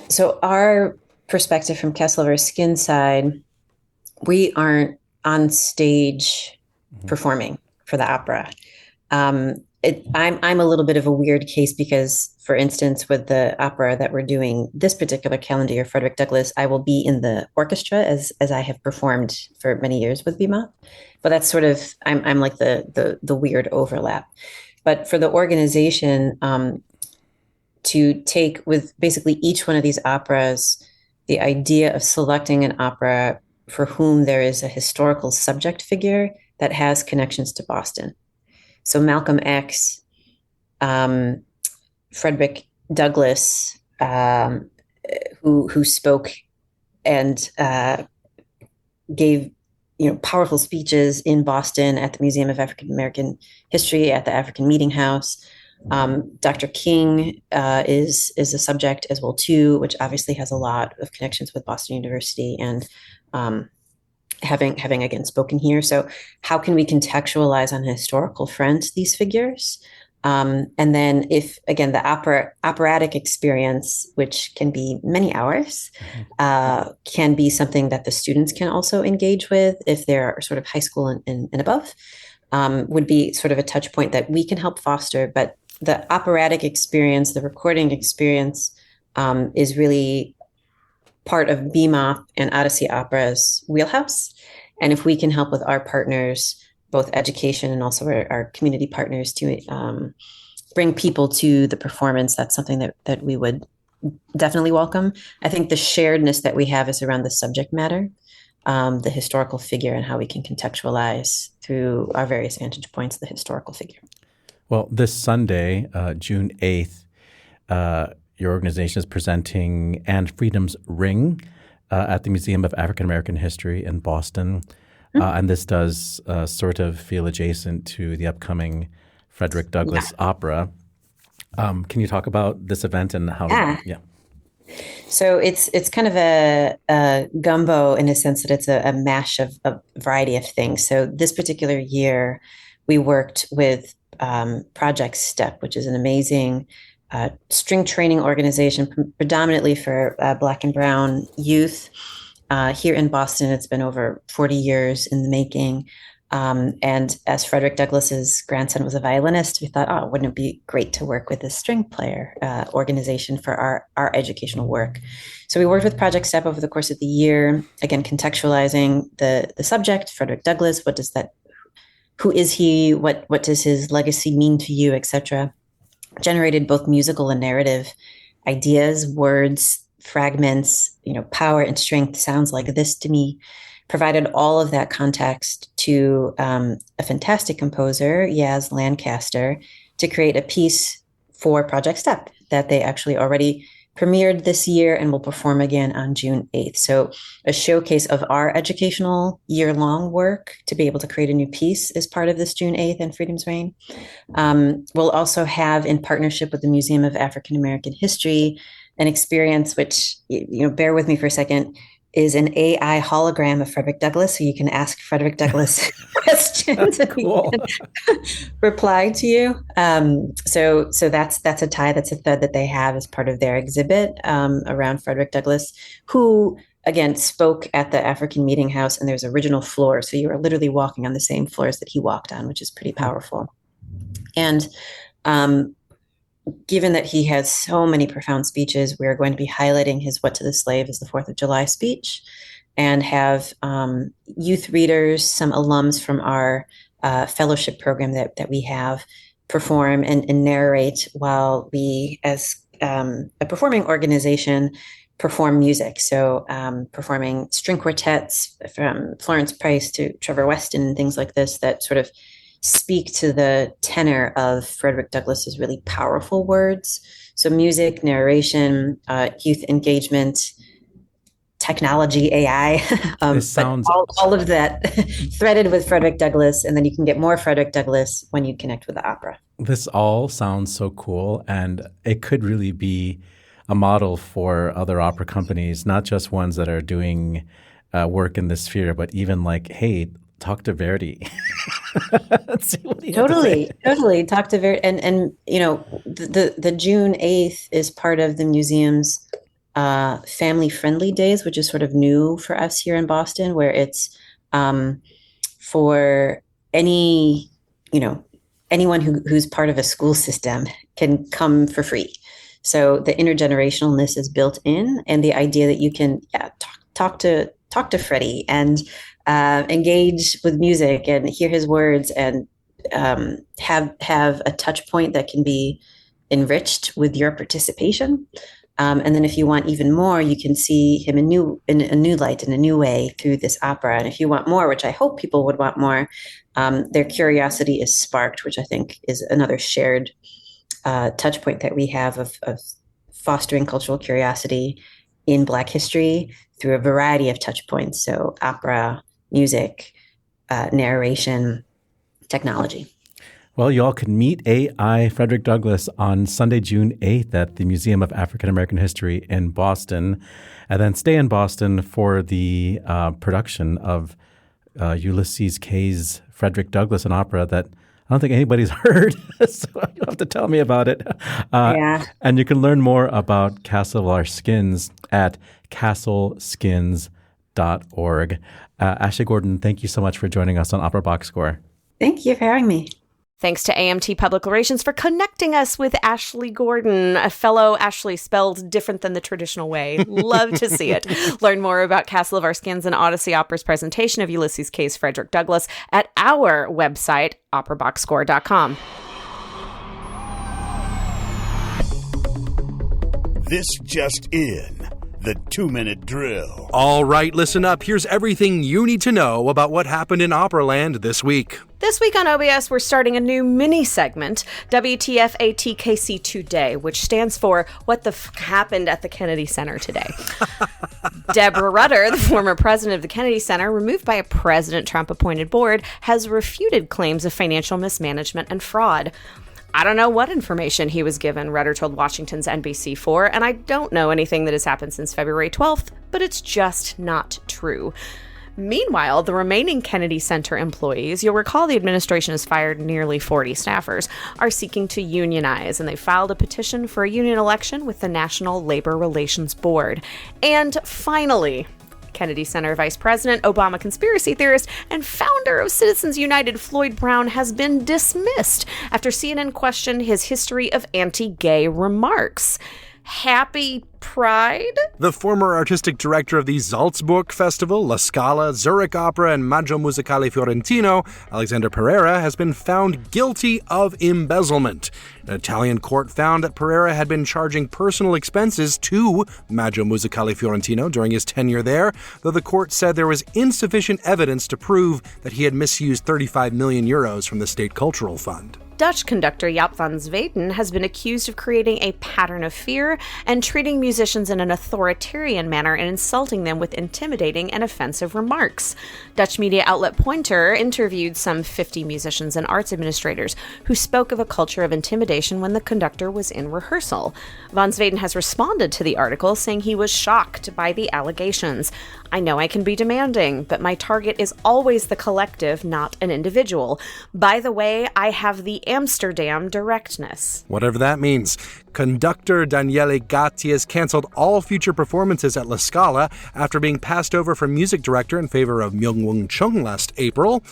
so our perspective from Castle Over Skin side, we aren't on stage performing for the opera. I'm a little bit of a weird case because, for instance, with the opera that we're doing this particular calendar year, Frederick Douglass, I will be in the orchestra as I have performed for many years with BMOP. But that's sort of I'm like the weird overlap. But for the organization, to take with basically each one of these operas, the idea of selecting an opera for whom there is a historical subject figure that has connections to Boston. So Malcolm X, Frederick Douglass, who spoke and gave powerful speeches in Boston at the Museum of African American History, at the African Meeting House. Dr. King is a subject as well too, which obviously has a lot of connections with Boston University and having again spoken here. So how can we contextualize on a historical front these figures? And then if, again, the operatic experience, which can be many hours, can be something that the students can also engage with if they're sort of high school and above, would be sort of a touch point that we can help foster. But the operatic experience, the recording experience, is really part of BMOP and Odyssey Opera's wheelhouse. And if we can help with our partners, both education and also our community partners, to bring people to the performance, that's something that we would definitely welcome. I think the sharedness that we have is around the subject matter, the historical figure, and how we can contextualize through our various vantage points the historical figure. Well, this Sunday, June 8th, your organization is presenting And Freedom's Ring at the Museum of African American History in Boston. And this does sort of feel adjacent to the upcoming Frederick Douglass opera. Can you talk about this event and how? Yeah. So it's kind of a gumbo in a sense that it's a mash of a variety of things. So this particular year, we worked with Project STEP, which is an amazing string training organization, predominantly for Black and Brown youth. Here in Boston, it's been over 40 years in the making. And as Frederick Douglass's grandson was a violinist, we thought, wouldn't it be great to work with a string player organization for our educational work? So we worked with Project STEP over the course of the year, again, contextualizing the subject, Frederick Douglass, who is he, what does his legacy mean to you, etc. Generated both musical and narrative ideas, words, fragments, power and strength sounds like this to me. Provided all of that context to a fantastic composer, Yaz Lancaster, to create a piece for Project STEP that they actually already premiered this year and will perform again on June 8th. So a showcase of our educational year-long work to be able to create a new piece is part of this June 8th and Freedom's Reign. We'll also have, in partnership with the Museum of African American History, an experience which, bear with me for a second, is an AI hologram of Frederick Douglass, so you can ask Frederick Douglass questions and Cool. he can reply to you. So that's a tie, that's a thread that they have as part of their exhibit around Frederick Douglass, who again spoke at the African Meeting House, and there's original floors, so you are literally walking on the same floors that he walked on, which is pretty powerful. And given that he has so many profound speeches, we're going to be highlighting his What to the Slave is the 4th of July speech, and have youth readers, some alums from our fellowship program that we have, perform and narrate while we, as a performing organization, perform music. So performing string quartets from Florence Price to Trevor Weston and things like this that sort of speak to the tenor of Frederick Douglass's really powerful words. So music, narration, youth engagement, technology, AI, sounds all of that threaded with Frederick Douglass. And then you can get more Frederick Douglass when you connect with the opera. This all sounds so cool, and it could really be a model for other opera companies, not just ones that are doing work in this sphere, but even like, hey, talk to Verdi. Let's see what he Totally. Talk to Verdi. And you know, the June 8th is part of the museum's family-friendly days, which is sort of new for us here in Boston, where it's for anyone who's part of a school system can come for free. So the intergenerationalness is built in, and the idea that you can talk to Freddie and engage with music and hear his words and have a touch point that can be enriched with your participation. And then if you want even more, you can see him in a new light, in a new way through this opera. And if you want more, which I hope people would want more, their curiosity is sparked, which I think is another shared touch point that we have of fostering cultural curiosity in Black history through a variety of touch points. So opera, music, narration, technology. Well, you all can meet AI Frederick Douglass on Sunday, June 8th at the Museum of African American History in Boston, and then stay in Boston for the production of Ulysses K's Frederick Douglass, an opera that I don't think anybody's heard, so you'll have to tell me about it. And you can learn more about Castle of Our Skins at castleskins.org. Ashleigh Gordon, thank you so much for joining us on Opera Box Score. Thank you for having me. Thanks to AMT Public Relations for connecting us with Ashleigh Gordon, a fellow Ashley spelled different than the traditional way. Love to see it. Learn more about Castle of Our Skins and Odyssey Opera's presentation of Ulysses K's Frederick Douglass at our website, operaboxscore.com. This just in. The 2-minute drill. All right, listen up. Here's everything you need to know about what happened in Operaland this week. This week on OBS, we're starting a new mini segment, WTF KC2Day, which stands for What the Happened at the Kennedy Center Today. Deborah Rutter, the former president of the Kennedy Center, removed by a President Trump-appointed board, has refuted claims of financial mismanagement and fraud. I don't know what information he was given, Rutter told Washington's NBC4, and I don't know anything that has happened since February 12th, but it's just not true. Meanwhile, the remaining Kennedy Center employees, you'll recall the administration has fired nearly 40 staffers, are seeking to unionize, and they filed a petition for a union election with the National Labor Relations Board. And finally, Kennedy Center Vice President, Obama conspiracy theorist, and founder of Citizens United, Floyd Brown, has been dismissed after CNN questioned his history of anti-gay remarks. Happy Pride? The former artistic director of the Salzburg Festival, La Scala, Zurich Opera, and Maggio Musicale Fiorentino, Alexander Pereira, has been found guilty of embezzlement. An Italian court found that Pereira had been charging personal expenses to Maggio Musicale Fiorentino during his tenure there, though the court said there was insufficient evidence to prove that he had misused 35 million euros from the State Cultural Fund. Dutch conductor Jaap van Zweden has been accused of creating a pattern of fear and treating musicians in an authoritarian manner and insulting them with intimidating and offensive remarks. Dutch media outlet Pointer interviewed some 50 musicians and arts administrators who spoke of a culture of intimidation when the conductor was in rehearsal. Van Zweden has responded to the article, saying he was shocked by the allegations. I know I can be demanding, but my target is always the collective, not an individual. By the way, I have the Amsterdam directness. Whatever that means. Conductor Daniele Gatti has canceled all future performances at La Scala after being passed over from music director in favor of Myung-Won Chung last April.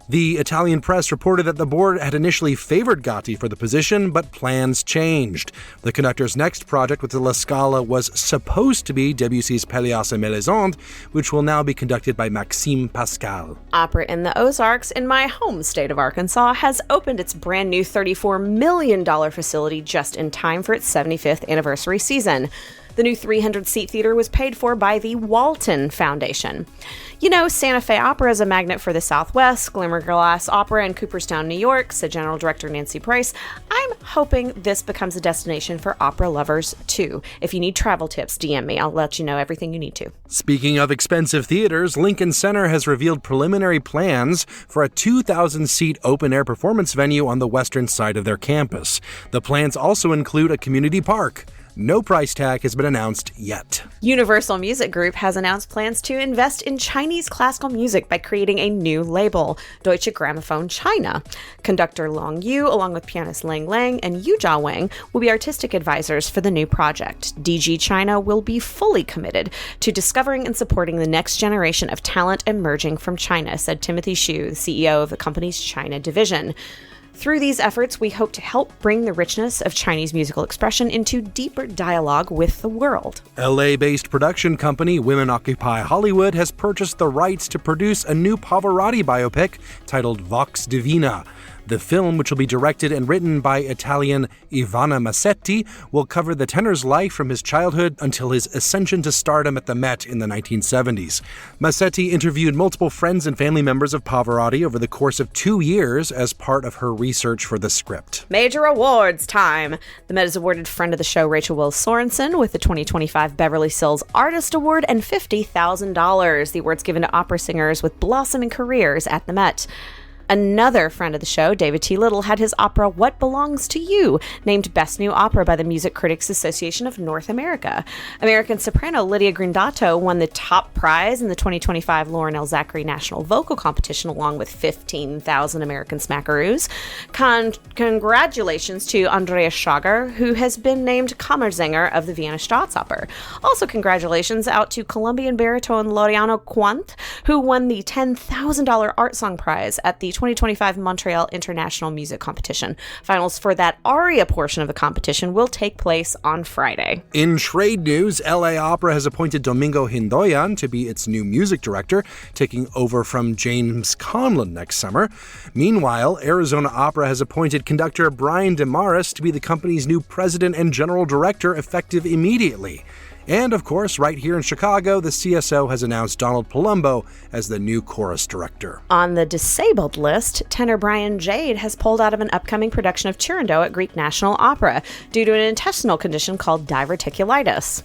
The Italian press reported that the board had initially favored Gatti for the position, but plans changed. The conductor's next project with the La Scala was supposed to be Debussy's Pelléas et Mélisande, which will now be conducted by Maxime Pascal. Opera in the Ozarks, in my home state of Arkansas, has opened its brand new $34 million facility just in time for its 75th anniversary season. The new 300-seat theater was paid for by the Walton Foundation. You know, Santa Fe Opera is a magnet for the Southwest, Glimmerglass Opera in Cooperstown, New York, said General Director Nancy Price. I'm hoping this becomes a destination for opera lovers, too. If you need travel tips, DM me. I'll let you know everything you need to. Speaking of expensive theaters, Lincoln Center has revealed preliminary plans for a 2,000-seat open-air performance venue on the western side of their campus. The plans also include a community park. No price tag has been announced yet. Universal Music Group has announced plans to invest in Chinese classical music by creating a new label, Deutsche Grammophon China. Conductor Long Yu, along with pianist Lang Lang and Yu Jia Wang, will be artistic advisors for the new project. DG China will be fully committed to discovering and supporting the next generation of talent emerging from China, said Timothy Xu, the CEO of the company's China division. Through these efforts, we hope to help bring the richness of Chinese musical expression into deeper dialogue with the world. LA-based production company Women Occupy Hollywood has purchased the rights to produce a new Pavarotti biopic titled Vox Divina. The film, which will be directed and written by Italian Ivana Massetti, will cover the tenor's life from his childhood until his ascension to stardom at the Met in the 1970s. Massetti interviewed multiple friends and family members of Pavarotti over the course of 2 years as part of her research for the script. Major awards time! The Met has awarded friend of the show Rachel Wills Sorensen with the 2025 Beverly Sills Artist Award and $50,000. The award's given to opera singers with blossoming careers at the Met. Another friend of the show, David T. Little, had his opera What Belongs to You named Best New Opera by the Music Critics Association of North America. American soprano Lydia Grindato won the top prize in the 2025 Lauren L. Zachary National Vocal Competition along with 15,000 American smackaroos. Congratulations to Andreas Schager, who has been named Kammersänger of the Vienna Staatsoper. Also congratulations out to Colombian baritone Laureano Quant, who won the $10,000 Art Song Prize at the 2025 Montreal International Music Competition. Finals for that aria portion of the competition will take place on Friday. In trade news, LA Opera has appointed Domingo Hindoyan to be its new music director, taking over from James Conlon next summer. Meanwhile, Arizona Opera has appointed conductor Brian DeMaris to be the company's new president and general director, effective immediately. And, of course, right here in Chicago, the CSO has announced Donald Palumbo as the new chorus director. On the disabled list, tenor Brian Jade has pulled out of an upcoming production of Turandot at Greek National Opera due to an intestinal condition called diverticulitis.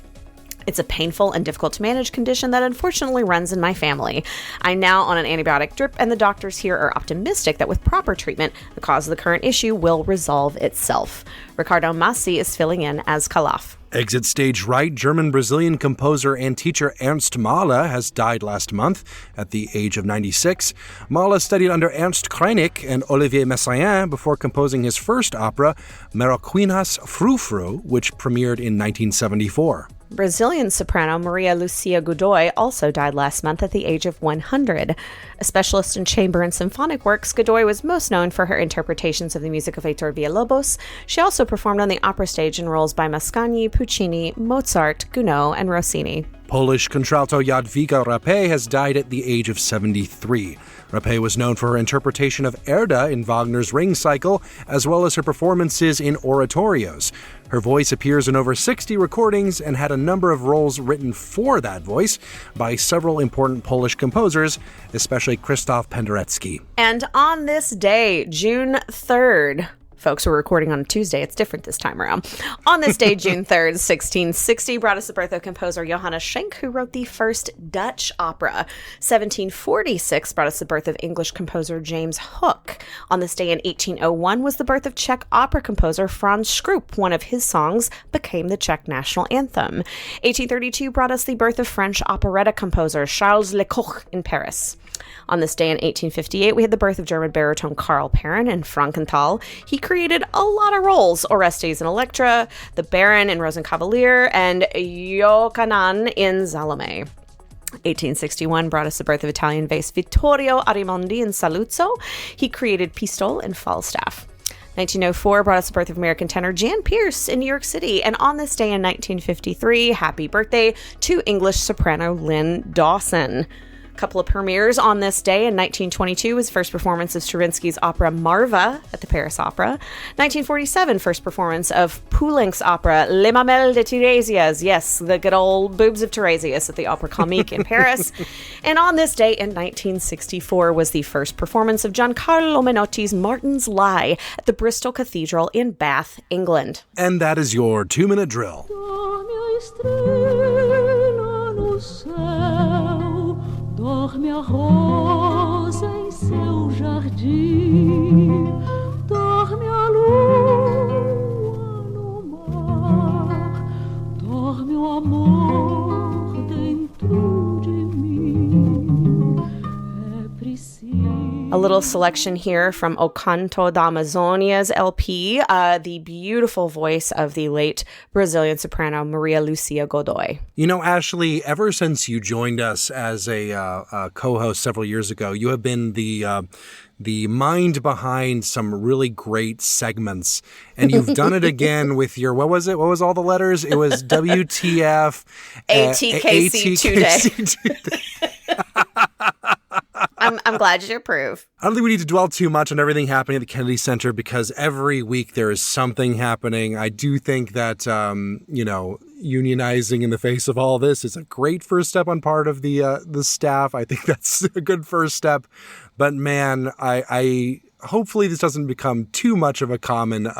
It's a painful and difficult to manage condition that unfortunately runs in my family. I'm now on an antibiotic drip, and the doctors here are optimistic that with proper treatment, the cause of the current issue will resolve itself. Ricardo Massi is filling in as Calaf. Exit stage right, German-Brazilian composer and teacher Ernst Mahler has died last month at the age of 96. Mahler studied under Ernst Krenek and Olivier Messiaen before composing his first opera, Meroquinas Frou-Frou, which premiered in 1974. Brazilian soprano Maria Lucia Godoy also died last month at the age of 100. A specialist in chamber and symphonic works, Godoy was most known for her interpretations of the music of Heitor Villa-Lobos. She also performed on the opera stage in roles by Mascagni, Puccini, Mozart, Gounod, and Rossini. Polish contralto Jadwiga Rapé has died at the age of 73. Rapé was known for her interpretation of Erda in Wagner's Ring Cycle, as well as her performances in oratorios. Her voice appears in over 60 recordings and had a number of roles written for that voice by several important Polish composers, especially Krzysztof Penderecki. And on this day, June 3rd, Folks, we're recording on a Tuesday. It's different this time around. On this day, June 3rd, 1660, brought us the birth of composer Johannes Schenk, who wrote the first Dutch opera. 1746 brought us the birth of English composer James Hook. On this day in 1801 was the birth of Czech opera composer Franz Schrupp. One of his songs became the Czech national anthem. 1832 brought us the birth of French operetta composer Charles Lecoq in Paris. On this day in 1858, we had the birth of German baritone Karl Perrin in Frankenthal. He created a lot of roles: Orestes in Electra, the Baron in Rosenkavalier, and Iokanaan in Salome. 1861 brought us the birth of Italian bass Vittorio Arimondi in Saluzzo. He created Pistol and Falstaff. 1904 brought us the birth of American tenor Jan Pierce in New York City. And on this day in 1953, happy birthday to English soprano Lynn Dawson. A couple of premieres on this day. In 1922 was first performance of Stravinsky's opera Marva at the Paris Opera. 1947, first performance of Poulenc's opera Les Mamelles de Tiresias. Yes, the good old boobs of Tiresias at the Opera Comique in Paris. And on this day in 1964 was the first performance of Giancarlo Menotti's Martin's Lie at the Bristol Cathedral in Bath, England. And that is your 2-minute drill. Dorme a rosa em seu jardim, dorme a lua no mar, dorme o amor dentro de mim. É preciso. A little selection here from O Canto da Amazonia's LP, the beautiful voice of the late Brazilian soprano Maria Lucia Godoy. You know, Ashleigh, ever since you joined us as a co-host several years ago, you have been the mind behind some really great segments. And you've done it again with your, what was it? What was all the letters? It was WTF. ATKC2Day. I'm glad you approve. I don't think we need to dwell too much on everything happening at the Kennedy Center because every week there is something happening. I do think that, unionizing in the face of all this is a great first step on part of the staff. I think that's a good first step. But man, I hopefully this doesn't become too much of a common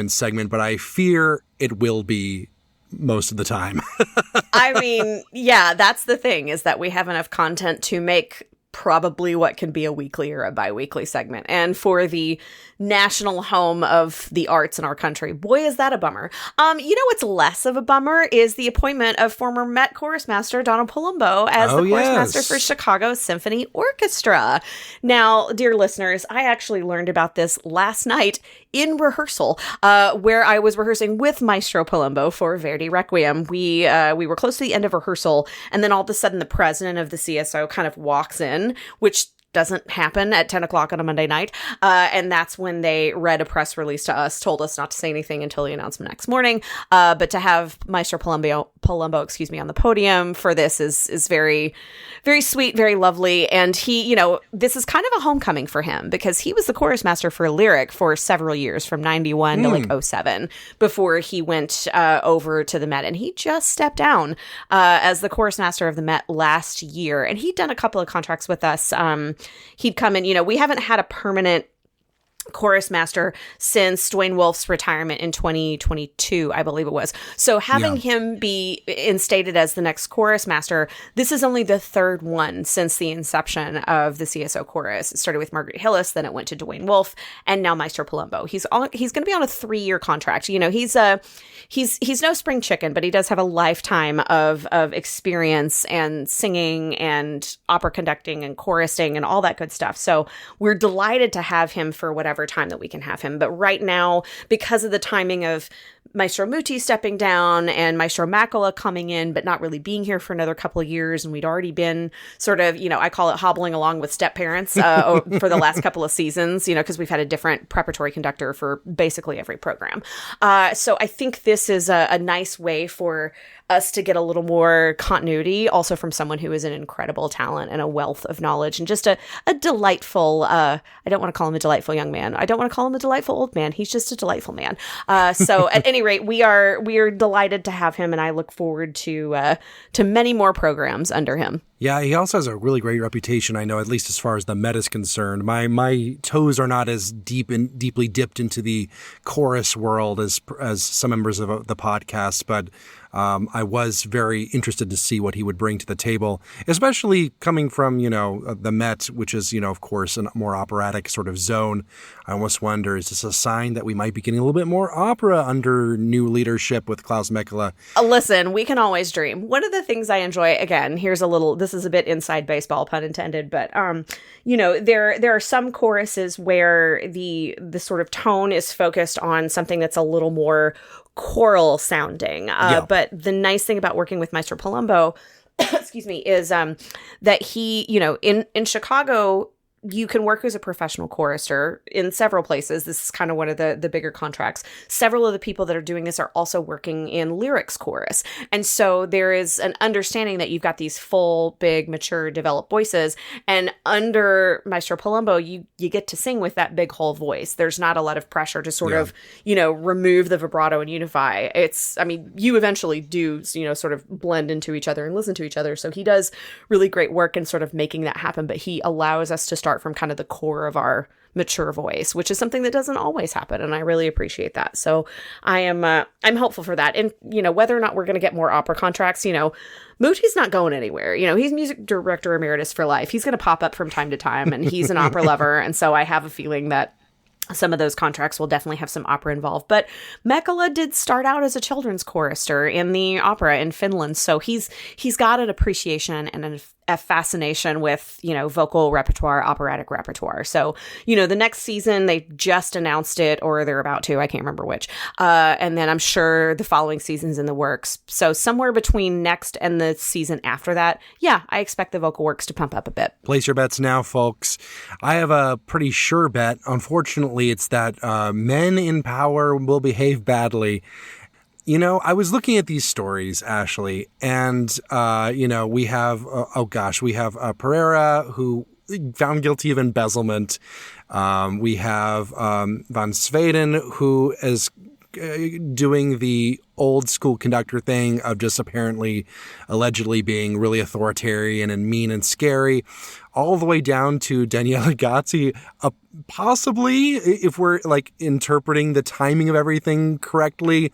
segment, but I fear it will be most of the time. I mean, yeah, that's the thing, is that we have enough content to make probably what can be a weekly or a bi-weekly segment. And for the national home of the arts in our country, boy, is that a bummer. What's less of a bummer is the appointment of former Met chorus master Donald Palumbo as the chorus master for Chicago Symphony Orchestra. Now, dear listeners, I actually learned about this last night in rehearsal, where I was rehearsing with Maestro Palumbo for Verdi Requiem. We were close to the end of rehearsal, and then all of a sudden the president of the CSO kind of walks in, which doesn't happen at 10 o'clock on a Monday night. And that's when they read a press release to us, told us not to say anything until the announcement next morning. But to have Maestro Palumbo, on the podium for this is very, very sweet, very lovely. And he, this is kind of a homecoming for him because he was the chorus master for Lyric for several years, from 91 to 07, before he went over to the Met. And he just stepped down as the chorus master of the Met last year. And he'd done a couple of contracts with us. He'd come in, we haven't had a permanent chorus master since Dwayne Wolf's retirement in 2022, I believe it was. So having him be instated as the next chorus master, this is only the third one since the inception of the CSO chorus. It started with Margaret Hillis, then it went to Dwayne Wolf, and now Maestro Palumbo. He's going to be on a 3-year contract. He's no spring chicken, but he does have a lifetime of experience and singing and opera conducting and chorusing and all that good stuff. So we're delighted to have him for whatever time that we can have him. But right now, because of the timing of Maestro Muti stepping down and Maestro Macola coming in, but not really being here for another couple of years, and we'd already been sort of, I call it hobbling along with step parents for the last couple of seasons, because we've had a different preparatory conductor for basically every program. So I think this is a nice way for us to get a little more continuity, also from someone who is an incredible talent and a wealth of knowledge and just a delightful, I don't want to call him a delightful young man. I don't want to call him a delightful old man. He's just a delightful man. So at any rate, we are delighted to have him, and I look forward to many more programs under him. Yeah, he also has a really great reputation, I know, at least as far as the Met is concerned. My toes are not as deeply dipped into the chorus world as some members of the podcast, but I was very interested to see what he would bring to the table, especially coming from, the Met, which is, of course, a more operatic sort of zone. I almost wonder, is this a sign that we might be getting a little bit more opera under new leadership with Klaus Semele? Listen, we can always dream. One of the things I enjoy, again, this is a bit inside baseball, pun intended, but, there are some choruses where the sort of tone is focused on something that's a little more choral sounding. But the nice thing about working with Maestro Palumbo, excuse me, is that he, in Chicago, you can work as a professional chorister in several places. This is kind of one of the bigger contracts. Several of the people that are doing this are also working in lyrics chorus. And so there is an understanding that you've got these full, big, mature, developed voices. And under Maestro Palumbo, you get to sing with that big whole voice. There's not a lot of pressure to sort of, remove the vibrato and unify. You eventually do, sort of blend into each other and listen to each other. So he does really great work in sort of making that happen. But he allows us to start from kind of the core of our mature voice, which is something that doesn't always happen, and I really appreciate that. So I'm hopeful for that. And whether or not we're going to get more opera contracts, Mooty's not going anywhere. He's music director emeritus for life. He's going to pop up from time to time, and he's an opera lover, and so I have a feeling that some of those contracts will definitely have some opera involved. But Semele did start out as a children's chorister in the opera in Finland, so he's got an appreciation and a fascination with, vocal repertoire, operatic repertoire. So, the next season, they just announced it, or they're about to, I can't remember which. And then I'm sure the following season's in the works. So somewhere between next and the season after that, I expect the vocal works to pump up a bit. Place your bets now, folks. I have a pretty sure bet. Unfortunately, it's that men in power will behave badly. I was looking at these stories, Ashleigh, and, we have, we have Pereira, who found guilty of embezzlement. We have Van Sweden, who is doing the old school conductor thing of just allegedly being really authoritarian and mean and scary, all the way down to Daniele Gatti, possibly, if we're interpreting the timing of everything correctly,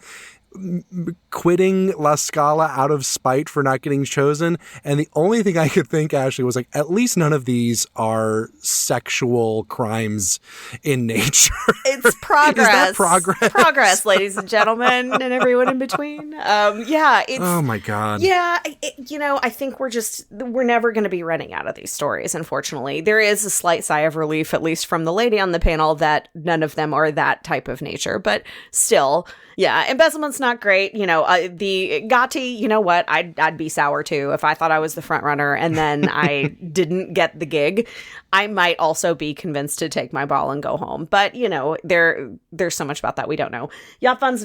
quitting La Scala out of spite for not getting chosen. And the only thing I could think, Ashleigh, was at least none of these are sexual crimes in nature. It's progress. Is that progress? Progress, ladies and gentlemen, and everyone in between. Oh my God. Yeah. I think we're never going to be running out of these stories, unfortunately. There is a slight sigh of relief, at least from the lady on the panel, that none of them are that type of nature, but still, embezzlement's not great. The Gatti, you know what? I'd be sour too if I thought I was the front runner and then I didn't get the gig. I might also be convinced to take my ball and go home. But, there's so much about that we don't know. Jaap van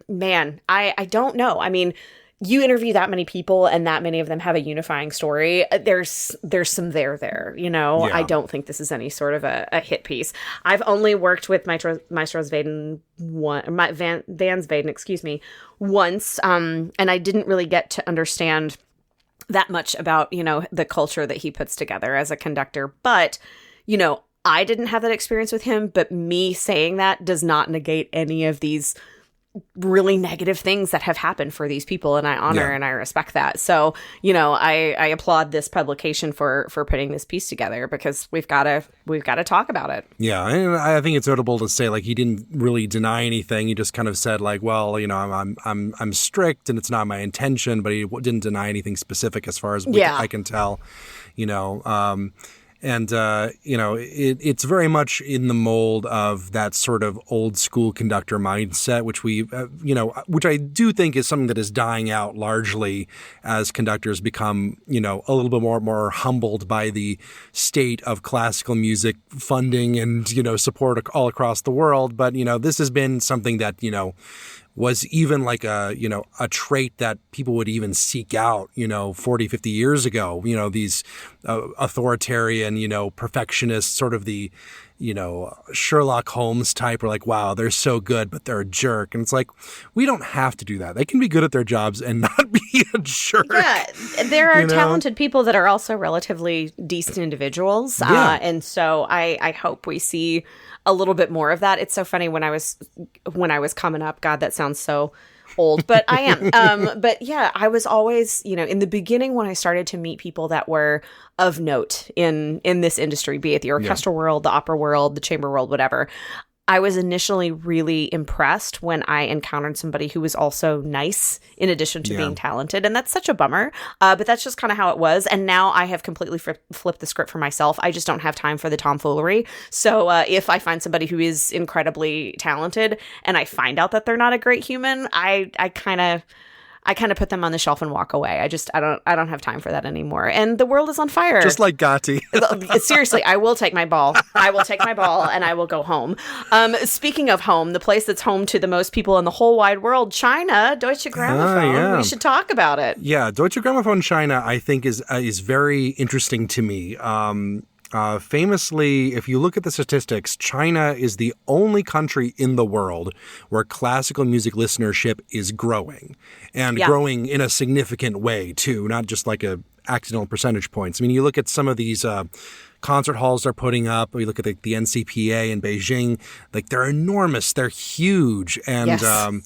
Zweden, I don't know. I mean, you interview that many people and that many of them have a unifying story. There's some there. I don't think this is any sort of a hit piece. I've only worked with Maestro Zweden Van Zweden, once. And I didn't really get to understand that much about, the culture that he puts together as a conductor. But, I didn't have that experience with him, but me saying that does not negate any of these really negative things that have happened for these people, and I honor and I respect that. So, I applaud this publication for putting this piece together, because we've got to talk about it. Yeah, and I think it's notable to say he didn't really deny anything. He just kind of said I'm strict and it's not my intention, but he didn't deny anything specific as far as I can tell. And, it's very much in the mold of that sort of old school conductor mindset, which which I do think is something that is dying out largely as conductors become, a little bit more humbled by the state of classical music funding and, support all across the world. But, this has been something that, was even like a trait that people would even seek out, 40, 50 years ago, these authoritarian, perfectionists, sort of the, Sherlock Holmes type, are like, wow, they're so good, but they're a jerk. And it's like, we don't have to do that. They can be good at their jobs and not be a jerk. Yeah, there are talented people that are also relatively decent individuals. Yeah. And so I hope we see a little bit more of that. It's so funny when I was coming up, God, that sounds so old, but I am. But yeah, I was always, in the beginning when I started to meet people that were of note in this industry, be it the orchestral world, the opera world, the chamber world, whatever, I was initially really impressed when I encountered somebody who was also nice in addition to being talented. And that's such a bummer. But that's just kind of how it was. And now I have completely flipped the script for myself. I just don't have time for the tomfoolery. So if I find somebody who is incredibly talented and I find out that they're not a great human, I kind of put them on the shelf and walk away. I don't have time for that anymore. And the world is on fire. Just like Gotti. Seriously, I will take my ball. And I will go home. Speaking of home, the place that's home to the most people in the whole wide world, China, Deutsche Grammophon. Yeah. We should talk about it. Yeah, Deutsche Grammophon China, I think, is very interesting to me. Famously, if you look at the statistics, China is the only country in the world where classical music listenership is growing, and growing in a significant way too, not just like a accidental percentage points. I mean, you look at some of these concert halls they're putting up, or you look at the NCPA in Beijing, like they're enormous, they're huge, and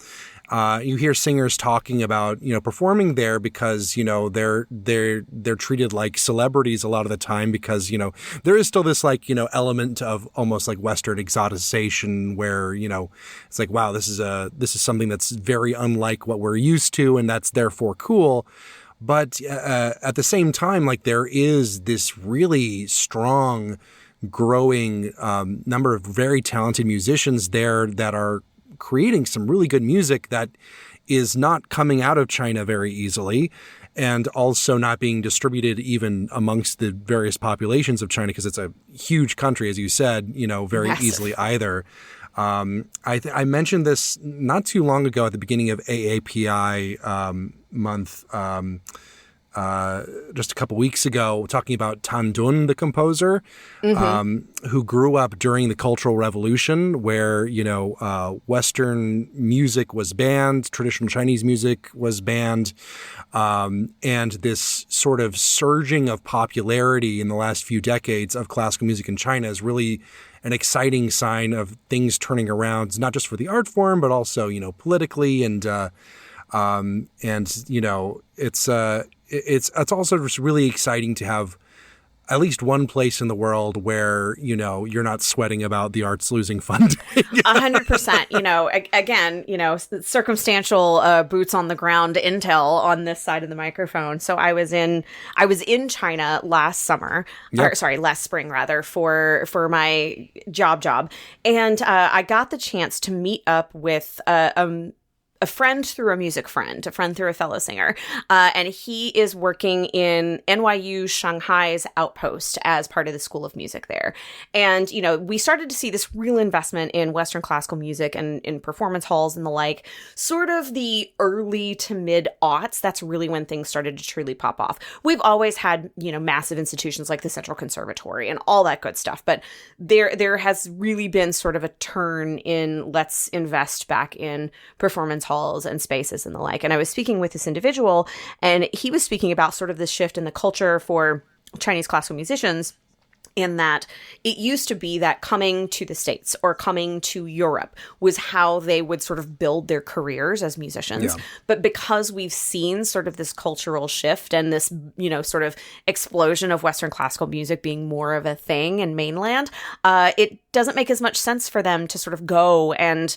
you hear singers talking about, performing there because, they're treated like celebrities a lot of the time because, there is still this element of almost like Western exoticization where, it's like, wow, this is something that's very unlike what we're used to, and that's therefore cool. But at the same time, like there is this really strong, growing number of very talented musicians there that are creating some really good music that is not coming out of China very easily, and also not being distributed even amongst the various populations of China because it's a huge country, as you said, very Massive. Easily either. I mentioned this not too long ago at the beginning of AAPI month, just a couple weeks ago, talking about Tan Dun, the composer, who grew up during the Cultural Revolution, where, Western music was banned, traditional Chinese music was banned, and this sort of surging of popularity in the last few decades of classical music in China is really an exciting sign of things turning around, not just for the art form, but also, politically, and it's also just really exciting to have at least one place in the world where, you're not sweating about the arts losing funding. 100%, again, circumstantial boots on the ground intel on this side of the microphone. So I was in China last spring rather, for my job. And I got the chance to meet up with a friend through a music friend, a friend through a fellow singer. And he is working in NYU Shanghai's outpost as part of the School of Music there. And, we started to see this real investment in Western classical music and in performance halls and the like, sort of the early to mid aughts. That's really when things started to truly pop off. We've always had, massive institutions like the Central Conservatory and all that good stuff. But there has really been sort of a turn in let's invest back in performance halls and spaces and the like. And I was speaking with this individual, and he was speaking about sort of this shift in the culture for Chinese classical musicians, in that it used to be that coming to the States or coming to Europe was how they would sort of build their careers as musicians. Yeah. But because we've seen sort of this cultural shift and this, sort of explosion of Western classical music being more of a thing in mainland, it doesn't make as much sense for them to sort of go and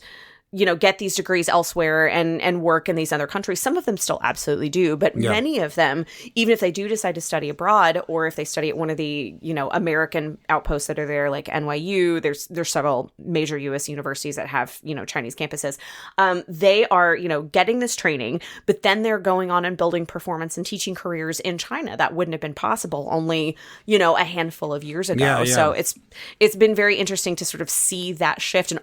get these degrees elsewhere and work in these other countries. Some of them still absolutely do, but many of them, even if they do decide to study abroad, or if they study at one of the, American outposts that are there, like NYU, there's several major U.S. universities that have, Chinese campuses. They are, getting this training, but then they're going on and building performance and teaching careers in China. That wouldn't have been possible only, a handful of years ago. Yeah. So it's been very interesting to sort of see that shift, and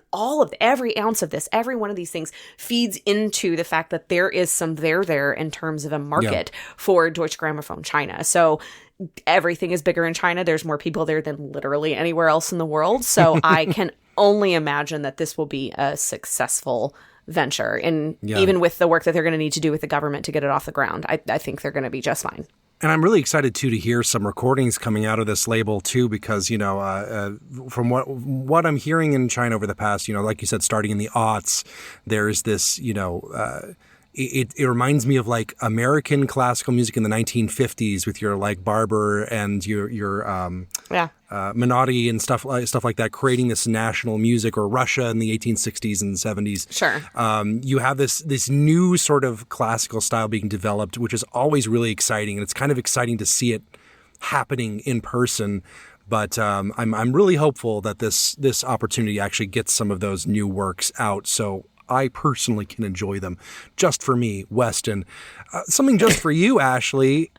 every ounce of this, every one of these things feeds into the fact that there is some there in terms of a market for Deutsche Grammophon China. So everything is bigger in China. There's more people there than literally anywhere else in the world. So I can only imagine that this will be a successful venture. And even with the work that they're going to need to do with the government to get it off the ground, I think they're going to be just fine. And I'm really excited, too, to hear some recordings coming out of this label, too, because, from what I'm hearing in China over the past, like you said, starting in the aughts, there's this, It reminds me of like American classical music in the 1950s with your like Barber and your Menotti and stuff like that, creating this national music, or Russia in the 1860s and 70s. Sure. You have this new sort of classical style being developed, which is always really exciting, and it's kind of exciting to see it happening in person. But I'm really hopeful that this opportunity actually gets some of those new works out, so I personally can enjoy them. Just for me, Weston. Something just for you, Ashleigh.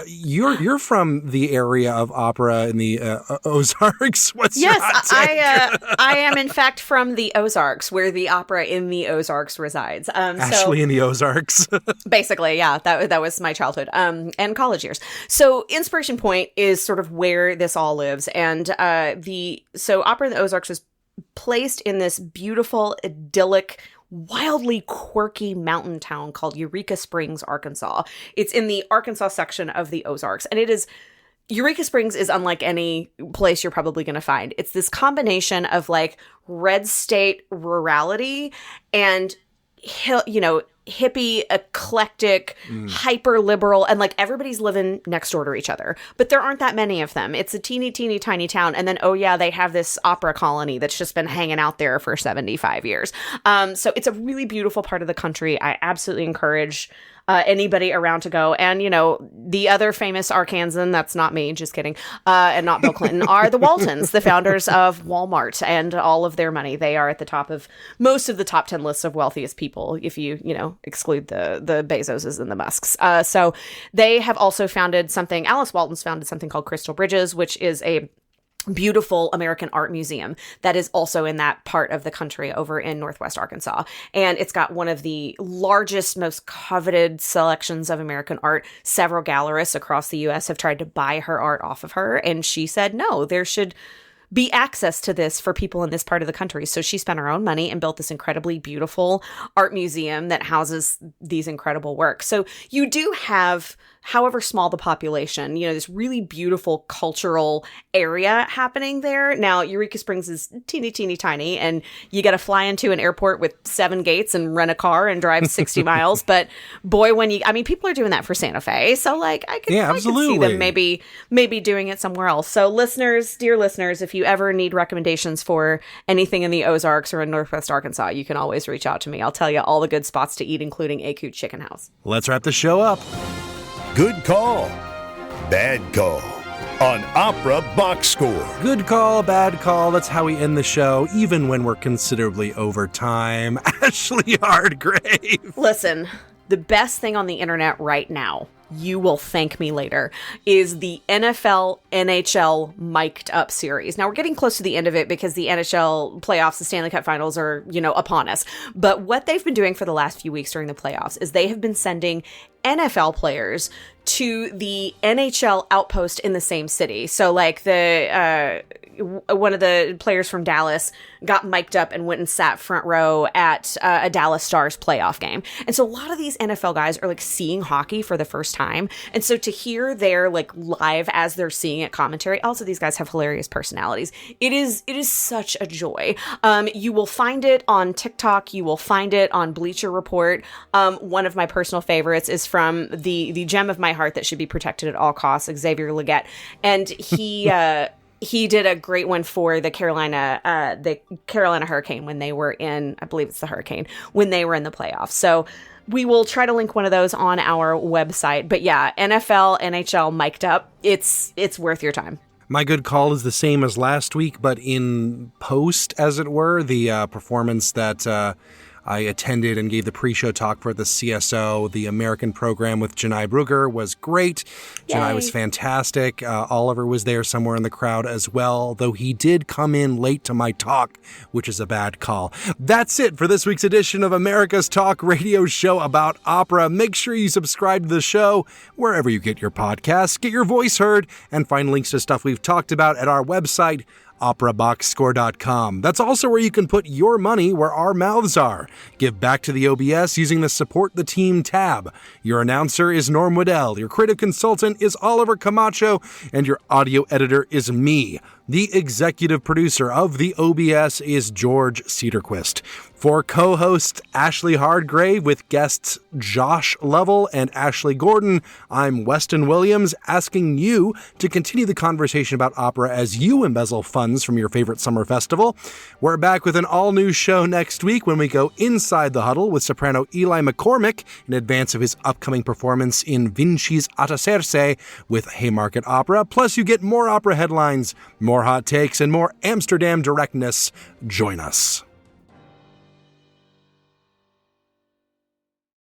You're from the area of opera in the Ozarks. What's your hot take? I am in fact from the Ozarks, where the opera in the Ozarks resides. Ashleigh in the Ozarks. Basically, yeah, that was my childhood and college years. So Inspiration Point is sort of where this all lives, and opera in the Ozarks was placed in this beautiful, idyllic, wildly quirky mountain town called Eureka Springs, Arkansas. It's in the Arkansas section of the Ozarks. And Eureka Springs is unlike any place you're probably going to find. It's this combination of like red state rurality and, hippie, eclectic, hyper liberal, and like everybody's living next door to each other. But there aren't that many of them. It's a teeny tiny town. And then, they have this opera colony that's just been hanging out there for 75 years. So it's a really beautiful part of the country. I absolutely encourage anybody around to go. And, the other famous Arkansan, that's not me, just kidding, and not Bill Clinton, are the Waltons, the founders of Walmart and all of their money. They are at the top of most of the top 10 lists of wealthiest people, if you exclude the Bezoses and the Musks. So they have also Alice Walton's founded something called Crystal Bridges, which is a beautiful American art museum that is also in that part of the country over in Northwest Arkansas. And it's got one of the largest, most coveted selections of American art. Several gallerists across the U.S. have tried to buy her art off of her. And she said, no, there should be access to this for people in this part of the country. So she spent her own money and built this incredibly beautiful art museum that houses these incredible works. So you do have, however small the population, this really beautiful cultural area happening there. Now, Eureka Springs is teeny tiny, and you got to fly into an airport with 7 gates and rent a car and drive 60 miles. But boy, people are doing that for Santa Fe. So like, I can see them maybe doing it somewhere else. So dear listeners, if you ever need recommendations for anything in the Ozarks or in Northwest Arkansas, you can always reach out to me. I'll tell you all the good spots to eat, including Écoute Chicken House. Let's wrap the show up. Good call, bad call on Opera Box Score. Good call, bad call. That's how we end the show, even when we're considerably over time. Ashleigh Hardgrave. Listen, the best thing on the internet right now, you will thank me later, is the NFL NHL mic'd up series. Now we're getting close to the end of it because the NHL playoffs, the Stanley Cup finals are, upon us. But what they've been doing for the last few weeks during the playoffs is they have been sending NFL players to the NHL outpost in the same city. So like one of the players from Dallas got mic'd up and went and sat front row at a Dallas Stars playoff game. And so a lot of these NFL guys are like seeing hockey for the first time. And so to hear their like live as they're seeing it commentary, also these guys have hilarious personalities. It is such a joy. You will find it on TikTok. You will find it on Bleacher Report. One of my personal favorites is from the gem of my heart that should be protected at all costs, Xavier Leggett. And he did a great one for the Carolina Hurricane when they were in, I believe it's the Hurricane, when they were in the playoffs. So we will try to link one of those on our website. But yeah, NFL, NHL mic'd up. It's worth your time. My good call is the same as last week, but in post, as it were, the performance that I attended and gave the pre-show talk for the CSO. The American program with Janai Brugger was great. Janai was fantastic. Oliver was there somewhere in the crowd as well, though he did come in late to my talk, which is a bad call. That's it for this week's edition of America's Talk radio show about opera. Make sure you subscribe to the show wherever you get your podcasts, get your voice heard, and find links to stuff we've talked about at our website, operaboxscore.com. That's also where you can put your money where our mouths are. Give back to the OBS using the Support the Team tab. Your announcer is Norm Waddell, your creative consultant is Oliver Camacho, and your audio editor is me. The executive producer of the OBS is George Cedarquist. For co-hosts Ashley Hardgrave with guests Josh Lovell and Ashleigh Gordon, I'm Weston Williams, asking you to continue the conversation about opera as you embezzle funds from your favorite summer festival. We're back with an all-new show next week when we go Inside the Huddle with soprano Eli McCormick in advance of his upcoming performance in Vinci's Ataserse with Haymarket Opera. Plus, you get more opera headlines, more hot takes, and more Amsterdam directness. Join us.